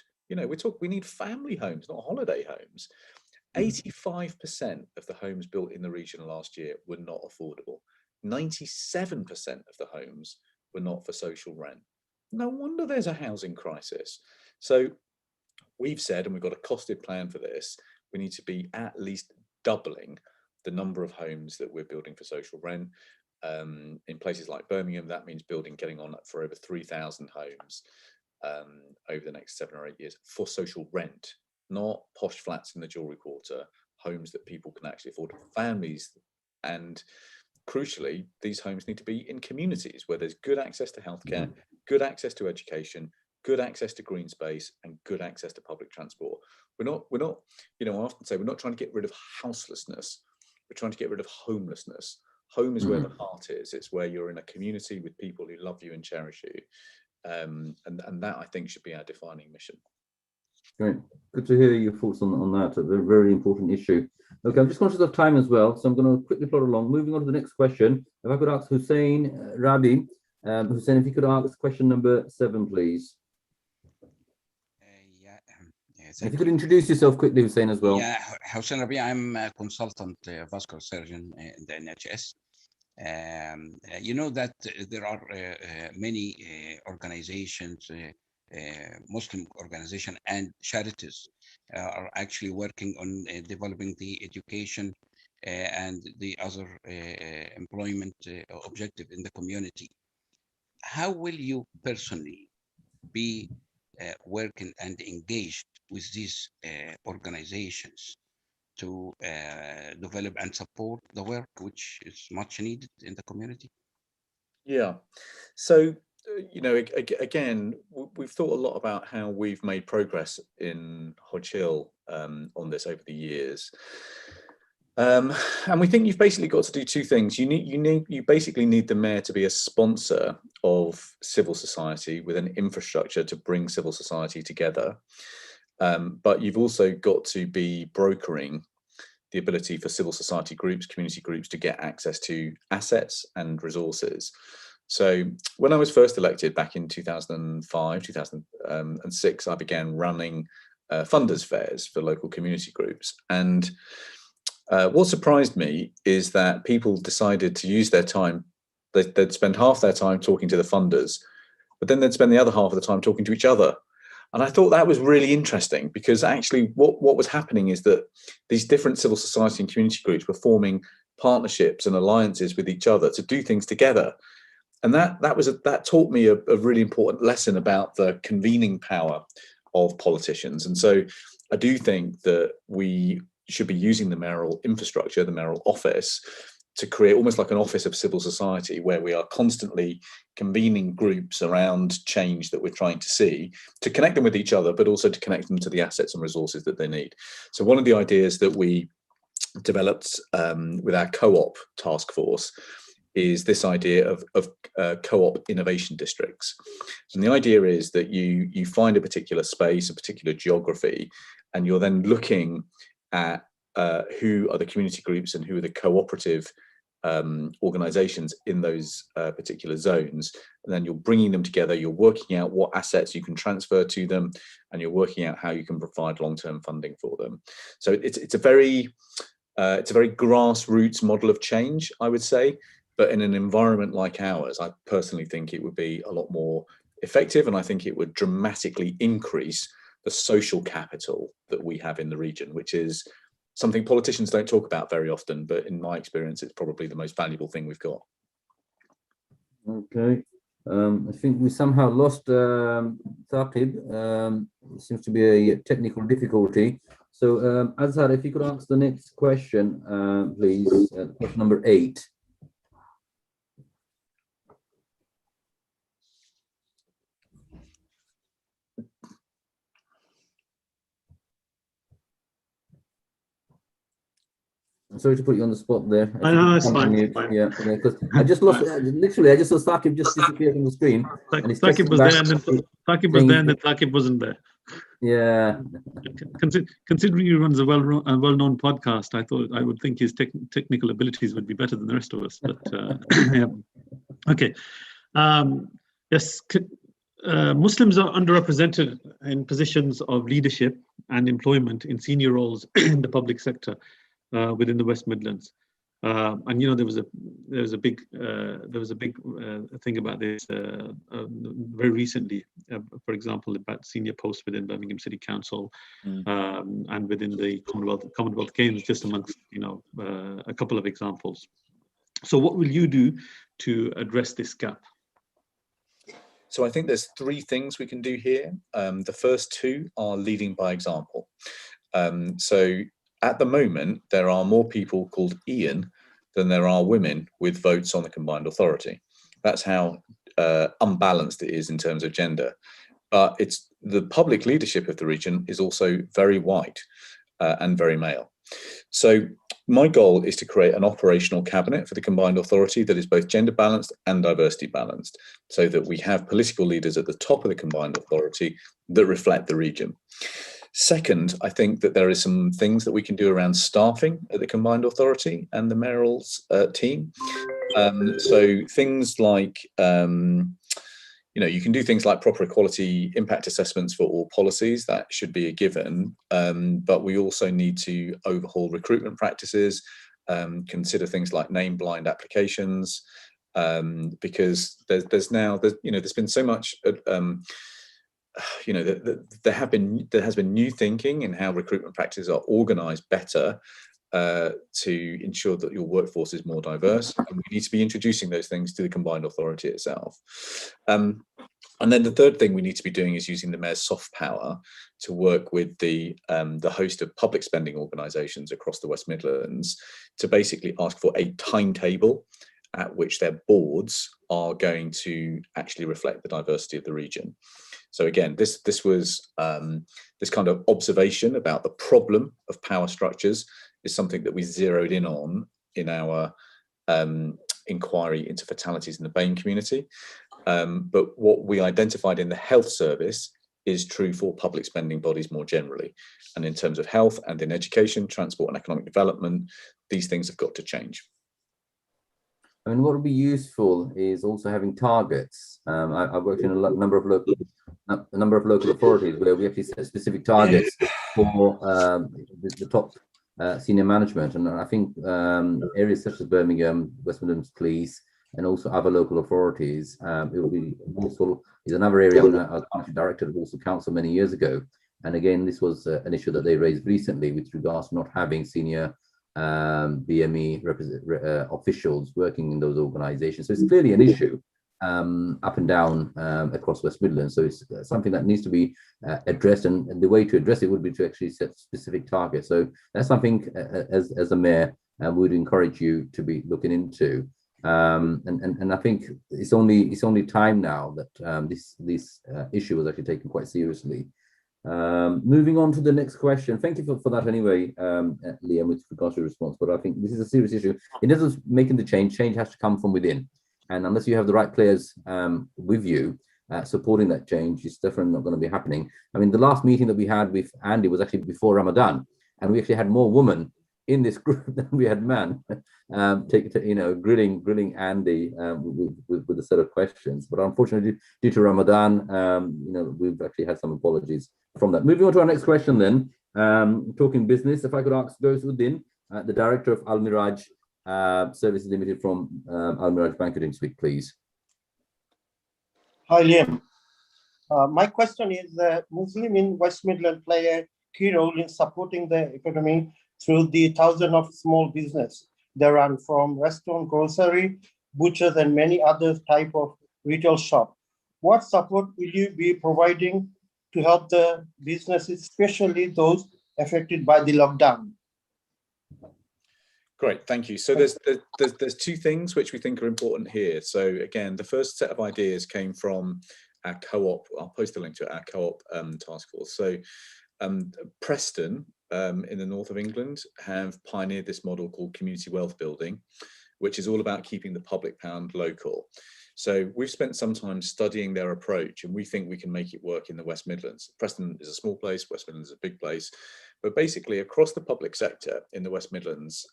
We need family homes, not holiday homes. 85% of the homes built in the region last year were not affordable. 97% of the homes were not for social rent. No wonder there's a housing crisis. So we've said, and we've got a costed plan for this, we need to be at least doubling the number of homes that we're building for social rent. In places like Birmingham, that means getting on for over 3,000 homes over the next 7 or 8 years for social rent. Not posh flats in the Jewellery Quarter, homes that people can actually afford, families. And crucially, these homes need to be in communities where there's good access to healthcare, good access to education, good access to green space, and good access to public transport. We're not, I often say we're not trying to get rid of houselessness. We're trying to get rid of homelessness. Home is where the heart is. It's where you're in a community with people who love you and cherish you. And that, I think, should be our defining mission. Great. Good to hear your thoughts on that. A very important issue. Okay, I'm just conscious of time as well, so I'm going to quickly plod along. Moving on to the next question. If I could ask Hussein Rabi, Hussein, if you could ask question number 7, please. If you could introduce yourself quickly, Hussein, as well. Yeah, Hussein Rabi, I'm a consultant vascular surgeon in the NHS. You know that there are many organizations Muslim organization and charities are actually working on developing the education and the other employment objective in the community. How will you personally be working and engaged with these organizations to develop and support the work which is much needed in the community? Yeah. So, again, we've thought a lot about how we've made progress in Hodge Hill on this over the years. And we think you've basically got to do two things. You basically need the mayor to be a sponsor of civil society with an infrastructure to bring civil society together. But you've also got to be brokering the ability for civil society groups, community groups to get access to assets and resources. So when I was first elected back in 2005, 2006, I began running funders fairs for local community groups. And what surprised me is that people decided to use their time. They'd spend half their time talking to the funders, but then they'd spend the other half of the time talking to each other. And I thought that was really interesting, because actually what was happening is that these different civil society and community groups were forming partnerships and alliances with each other to do things together. And that taught me a really important lesson about the convening power of politicians. And so I do think that we should be using the mayoral infrastructure, the mayoral office, to create almost like an office of civil society, where we are constantly convening groups around change that we're trying to see, to connect them with each other, but also to connect them to the assets and resources that they need. So one of the ideas that we developed with our co-op task force is this idea of co-op innovation districts. And the idea is that you find a particular space, a particular geography, and you're then looking at who are the community groups and who are the cooperative organizations in those particular zones. And then you're bringing them together, you're working out what assets you can transfer to them, and you're working out how you can provide long-term funding for them. So it's a very grassroots model of change, I would say. But in an environment like ours, I personally think it would be a lot more effective, and I think it would dramatically increase the social capital that we have in the region, which is something politicians don't talk about very often, but in my experience, it's probably the most valuable thing we've got. Okay. I think we somehow lost Thaqib. Seems to be a technical difficulty. So Azhar, if you could answer the next question, please, question number 8. I'm sorry to put you on the spot there. No, it's fine. Yeah, because I just lost. Literally, I just saw Thaqib just disappear from the screen. Thaqib was there, and then Thaqib was there, and then Thaqib wasn't there. Yeah. Considering he runs a well-known podcast, I would think his technical abilities would be better than the rest of us. But yeah. Okay. Yes. Muslims are underrepresented in positions of leadership and employment in senior roles in the public sector within the West Midlands. And there was a big thing about this very recently. For example, about senior posts within Birmingham City Council and within the Commonwealth Games, just amongst a couple of examples. So, what will you do to address this gap? So I think there's 3 things we can do here. The first 2 are leading by example. So at the moment, there are more people called Ian than there are women with votes on the combined authority. That's how unbalanced it is in terms of gender. But it's the public leadership of the region is also very white and very male. So my goal is to create an operational cabinet for the combined authority that is both gender balanced and diversity balanced, so that we have political leaders at the top of the combined authority that reflect the region. Second, I think that there are some things that we can do around staffing at the combined authority and the mayoral's team. So things like, you can do things like proper equality impact assessments for all policies. That should be a given. But we also need to overhaul recruitment practices, consider things like name blind applications, because there's been so much there has been new thinking in how recruitment practices are organised better to ensure that your workforce is more diverse, and we need to be introducing those things to the combined authority itself. And then the third thing we need to be doing is using the mayor's soft power to work with the host of public spending organisations across the West Midlands to basically ask for a timetable at which their boards are going to actually reflect the diversity of the region. So again, this was this kind of observation about the problem of power structures is something that we zeroed in on in our inquiry into fatalities in the BAME community. But what we identified in the health service is true for public spending bodies more generally. And in terms of health and in education, transport and economic development, these things have got to change. I mean, what would be useful is also having targets. I've worked in a number of local authorities where we actually set specific targets for the top senior management, and I think areas such as Birmingham, West Midlands Police, and also other local authorities. It will be Walsall is another area. I was actually director of Walsall Council many years ago, and again, this was an issue that they raised recently with regards to not having senior BME officials working in those organisations. So it's clearly an issue up and down across West Midlands. So it's something that needs to be addressed, and the way to address it would be to actually set specific targets. So that's something as a mayor would encourage you to be looking into. And I think it's only time now that this issue was actually taken quite seriously. Moving on to the next question. Thank you for that anyway, Liam, with regards to your response. But I think this is a serious issue. In terms of making the change has to come from within. And unless you have the right players with you supporting that change, it's definitely not going to be happening. I mean, the last meeting that we had with Andy was actually before Ramadan, and we actually had more women in this group than we had men. Grilling Andy with a set of questions. But unfortunately, due to Ramadan, we've actually had some apologies from that. Moving on to our next question then, talking business, if I could ask Goswuddin, the director of Al Miraj Services Limited from Al Miraj Banqueting Suite, please. Hi, Liam. My question is, Muslim in West Midlands play a key role in supporting the economy through the thousands of small business they run, from restaurant, grocery, butchers, and many other type of retail shop. What support will you be providing to help the businesses, especially those affected by the lockdown? Great, thank you. So there's two things which we think are important here. So again, the first set of ideas came from our co-op. I'll post a link to it, our co-op task force. So Preston in the north of England have pioneered this model called community wealth building, which is all about keeping the public pound local. So we've spent some time studying their approach, and we think we can make it work in the West Midlands. Preston is a small place, West Midlands is a big place, but basically across the public sector in the West Midlands,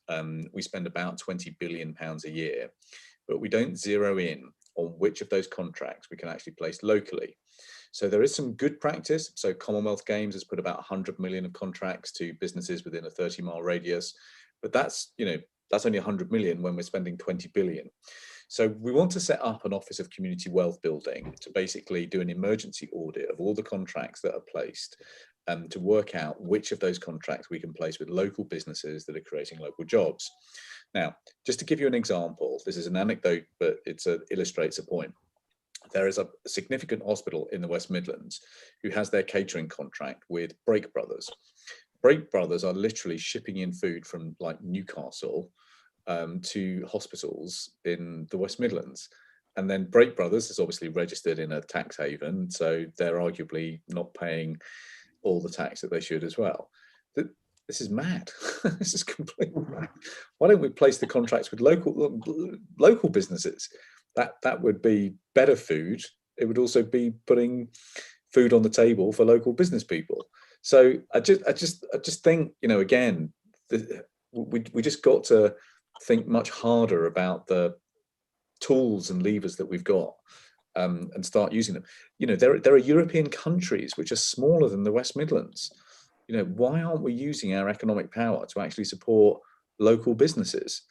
we spend about £20 billion a year, but we don't zero in on which of those contracts we can actually place locally. So there is some good practice. So Commonwealth Games has put about 100 million of contracts to businesses within a 30-mile radius, but that's only 100 million when we're spending 20 billion. So we want to set up an office of community wealth building to basically do an emergency audit of all the contracts that are placed, to work out which of those contracts we can place with local businesses that are creating local jobs. Now, just to give you an example, this is an anecdote, but it illustrates a point. There is a significant hospital in the West Midlands who has their catering contract with Break Brothers. Break Brothers are literally shipping in food from like Newcastle to hospitals in the West Midlands. And then Break Brothers is obviously registered in a tax haven, so they're arguably not paying all the tax that they should as well. This is mad. This is completely mad. Why don't we place the contracts with local businesses? That would be better food. It would also be putting food on the table for local business people. So I just think, again, we just got to think much harder about the tools and levers that we've got, and start using them. There are European countries which are smaller than the West Midlands. Why aren't we using our economic power to actually support local businesses?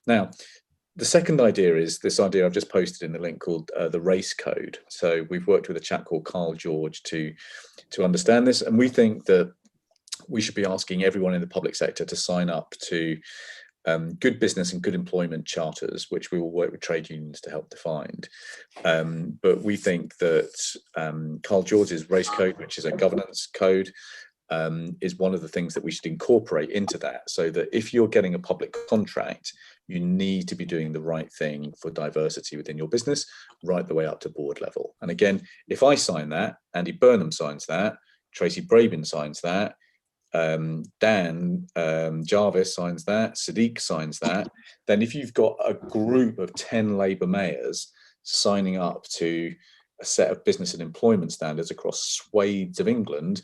Now, The second idea is this idea I've just posted in the link called the race code. So we've worked with a chap called Carl George to understand this, and we think that we should be asking everyone in the public sector to sign up to good business and good employment charters, which we will work with trade unions to help define. But we think that Carl George's race code, which is a governance code, is one of the things that we should incorporate into that, so that if you're getting a public contract, you need to be doing the right thing for diversity within your business, right the way up to board level. And again, if I sign that, Andy Burnham signs that, Tracy Brabin signs that, Dan Jarvis signs that, Sadiq signs that, then if you've got a group of 10 Labour mayors signing up to a set of business and employment standards across swathes of England,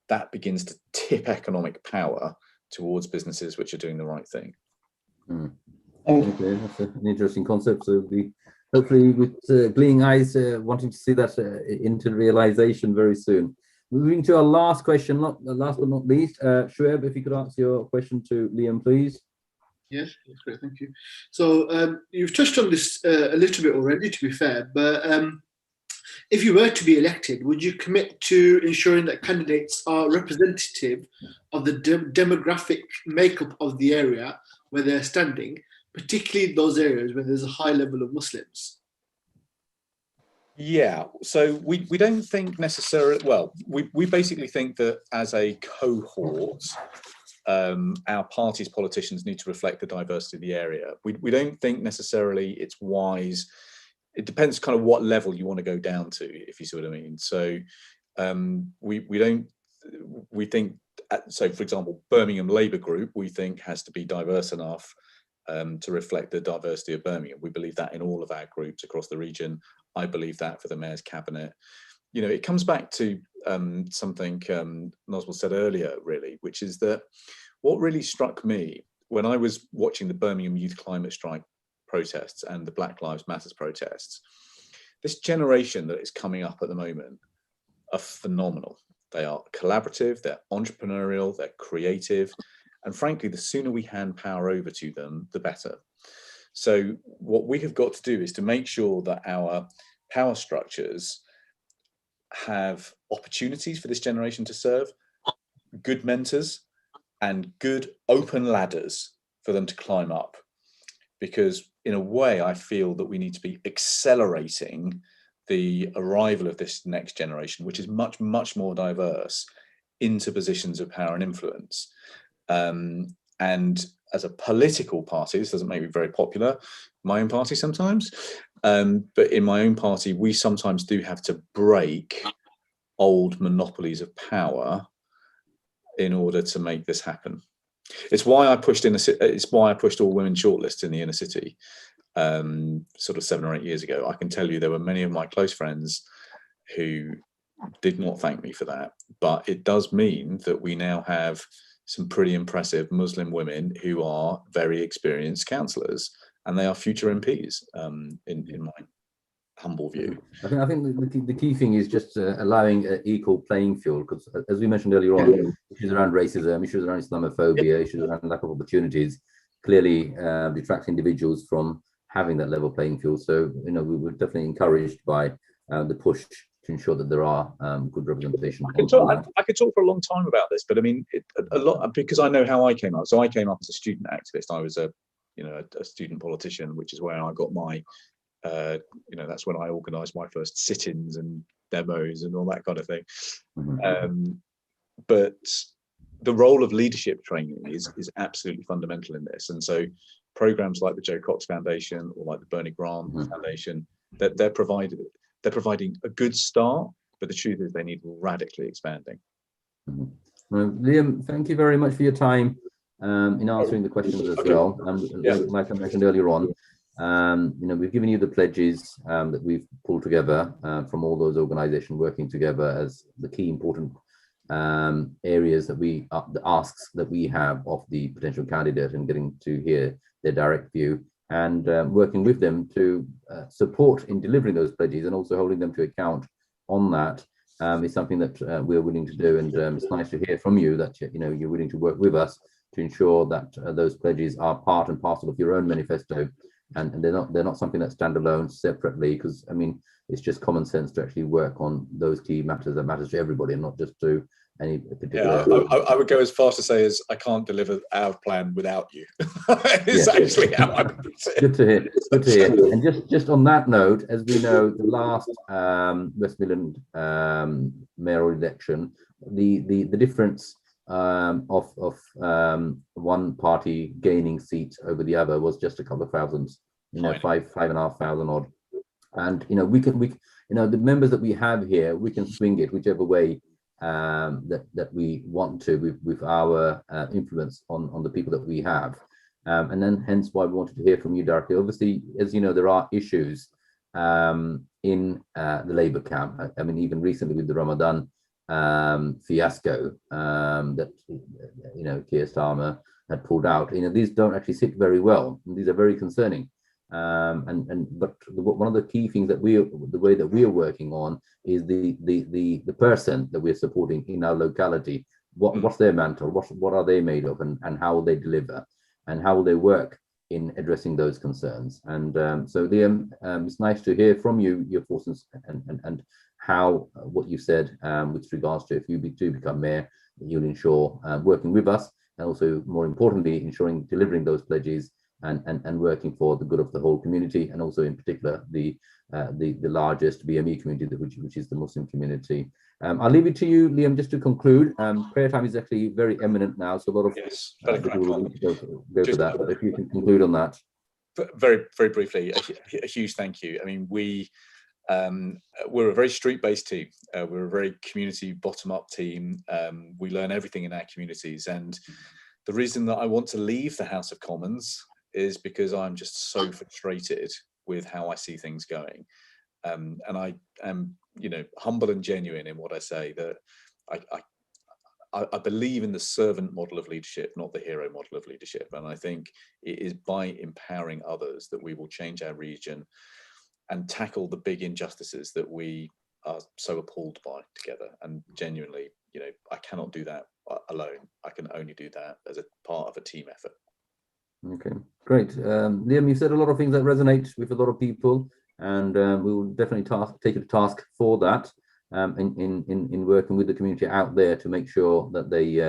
that begins to tip economic power towards businesses which are doing the right thing. Okay, that's an interesting concept. So we hopefully with gleaming eyes wanting to see that into realization very soon. Moving to our last question, not last but not least, Shoaib, if you could answer your question to Liam, please. Yes, that's great, thank you. So you've touched on this a little bit already, to be fair, but if you were to be elected, would you commit to ensuring that candidates are representative of the demographic makeup of the area where they're standing, particularly those areas where there's a high level of Muslims? Yeah, so we don't think necessarily, well, we basically think that as a cohort, our party's politicians need to reflect the diversity of the area. We don't think necessarily it's wise. It depends kind of what level you want to go down to, if you see what I mean. So we think, so for example, Birmingham Labour Group, we think has to be diverse enough to reflect the diversity of Birmingham. We believe that in all of our groups across the region. I believe that for the Mayor's Cabinet. You know, it comes back to something Noswell said earlier, really, which is that what really struck me when I was watching the Birmingham Youth Climate Strike protests and the Black Lives Matter protests, this generation that is coming up at the moment are phenomenal. They are collaborative, they're entrepreneurial, they're creative, and frankly, the sooner we hand power over to them, the better. So what we have got to do is to make sure that our power structures have opportunities for this generation to serve, good mentors, and good open ladders for them to climb up. Because in a way, I feel that we need to be accelerating the arrival of this next generation, which is much, much more diverse, into positions of power and influence. And as a political party, this doesn't make me very popular, my own party sometimes, but in my own party, we sometimes do have to break old monopolies of power in order to make this happen. It's why I pushed all women shortlists in the inner city sort of 7 or 8 years ago. I can tell you there were many of my close friends who did not thank me for that, but it does mean that we now have some pretty impressive Muslim women who are very experienced councillors, and they are future MPs in my humble view. I think the key thing is just allowing an equal playing field, because as we mentioned earlier on, issues around racism, issues around Islamophobia, issues around lack of opportunities clearly detract individuals from having that level playing field. So, you know, we were definitely encouraged by the push to ensure that there are good representation. I could talk for a long time about this, but I mean, a lot, because I know how I came up. So I came up as a student activist. I was a student politician, which is where I got my, that's when I organised my first sit-ins and demos and all that kind of thing. Mm-hmm. But the role of leadership training is absolutely fundamental in this. And so programs like the Joe Cox Foundation or like the Byrne Foundation, they're providing a good start, but the truth is they need radically expanding. Liam, thank you very much for your time in answering the questions as well. Like I mentioned earlier on, we've given you the pledges that we've pulled together from all those organizations working together as the key important areas that the asks that we have of the potential candidate, and getting to hear their direct view, and working with them to support in delivering those pledges, and also holding them to account on that is something that we're willing to do. And it's nice to hear from you that you're willing to work with us to ensure that those pledges are part and parcel of your own manifesto, and they're not something that stand alone separately, because I mean it's just common sense to actually work on those key matters that matters to everybody and not just to any particular. Yeah, I would go as far to say as I can't deliver our plan without you. It's actually how I would say it. Good to hear. Good to hear. And just on that note, as we know, the last West Midland mayoral election, the difference of one party gaining seats over the other was just a couple of thousands, 5,500 odd. And we the members that we have here, we can swing it whichever way that we want to with our influence on the people that we have, and then hence why we wanted to hear from you directly. Obviously, as you know, there are issues in the Labour camp. I mean, even recently with the Ramadan fiasco that Keir Starmer had pulled out. These don't actually sit very well. These are very concerning. But one of the key things that the way that we are working on is the person that we're supporting in our locality. What's their mantle? What are they made of, and how will they deliver, and how will they work in addressing those concerns? And so Liam, it's nice to hear from you, your thoughts and how what you said with regards to if you do become mayor, you'll ensure working with us, and also more importantly ensuring delivering those pledges and working for the good of the whole community, and also in particular the largest BME community, which is the Muslim community. I'll leave it to you, Liam, just to conclude. Prayer time is actually very imminent now, so a lot of people will need to go for that. But if you can conclude on that. Very, very briefly, a huge thank you. I mean, we're a very street-based team. We're a very community bottom-up team. We learn everything in our communities, and the reason that I want to leave the House of Commons is because I'm just so frustrated with how I see things going. And I am, humble and genuine in what I say, that I believe in the servant model of leadership, not the hero model of leadership. And I think it is by empowering others that we will change our region and tackle the big injustices that we are so appalled by together. And genuinely, I cannot do that alone. I can only do that as a part of a team effort. Okay, great. Liam, you said a lot of things that resonate with a lot of people, and we will definitely take a task for that in working with the community out there to make sure that they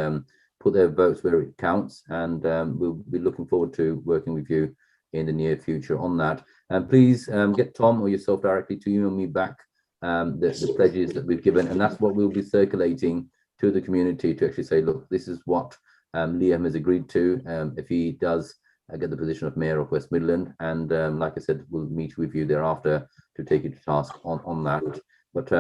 put their votes where it counts, and we'll be looking forward to working with you in the near future on that. And please get Tom or yourself directly to email me back the pledges that we've given, and that's what we'll be circulating to the community to actually say, look, this is what Liam has agreed to if he does get the position of Mayor of West Midland, and like I said, we'll meet with you thereafter to take you to task on that. But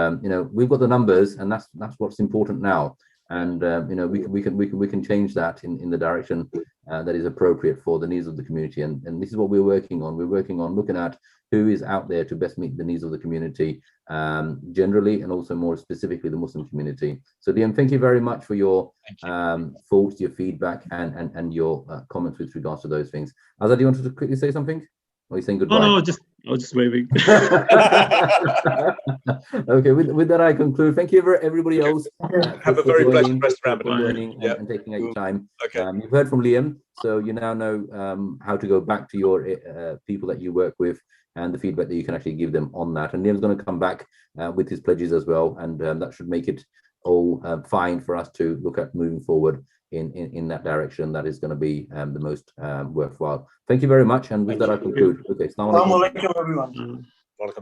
we've got the numbers, and that's what's important now, and we can change that in the direction that is appropriate for the needs of the community, and this is what we're working on. We're working on looking at who is out there to best meet the needs of the community generally, and also more specifically the Muslim community. So Liam, thank you very much for your thoughts, your feedback, and your comments with regards to those things. Azad, do you want to quickly say something? Or are you saying goodbye? No, I was just waving. Okay, with that I conclude. Thank you for everybody else. Have a very pleasant rest of Ramadan. And taking out your time. Okay. You've heard from Liam, so you now know how to go back to your people that you work with, and the feedback that you can actually give them on that. And Liam's going to come back with his pledges as well, and that should make it all fine for us to look at moving forward in that direction. That is going to be the most worthwhile. Thank you very much, and with that I conclude. Okay, Assalamu alaikum, everyone.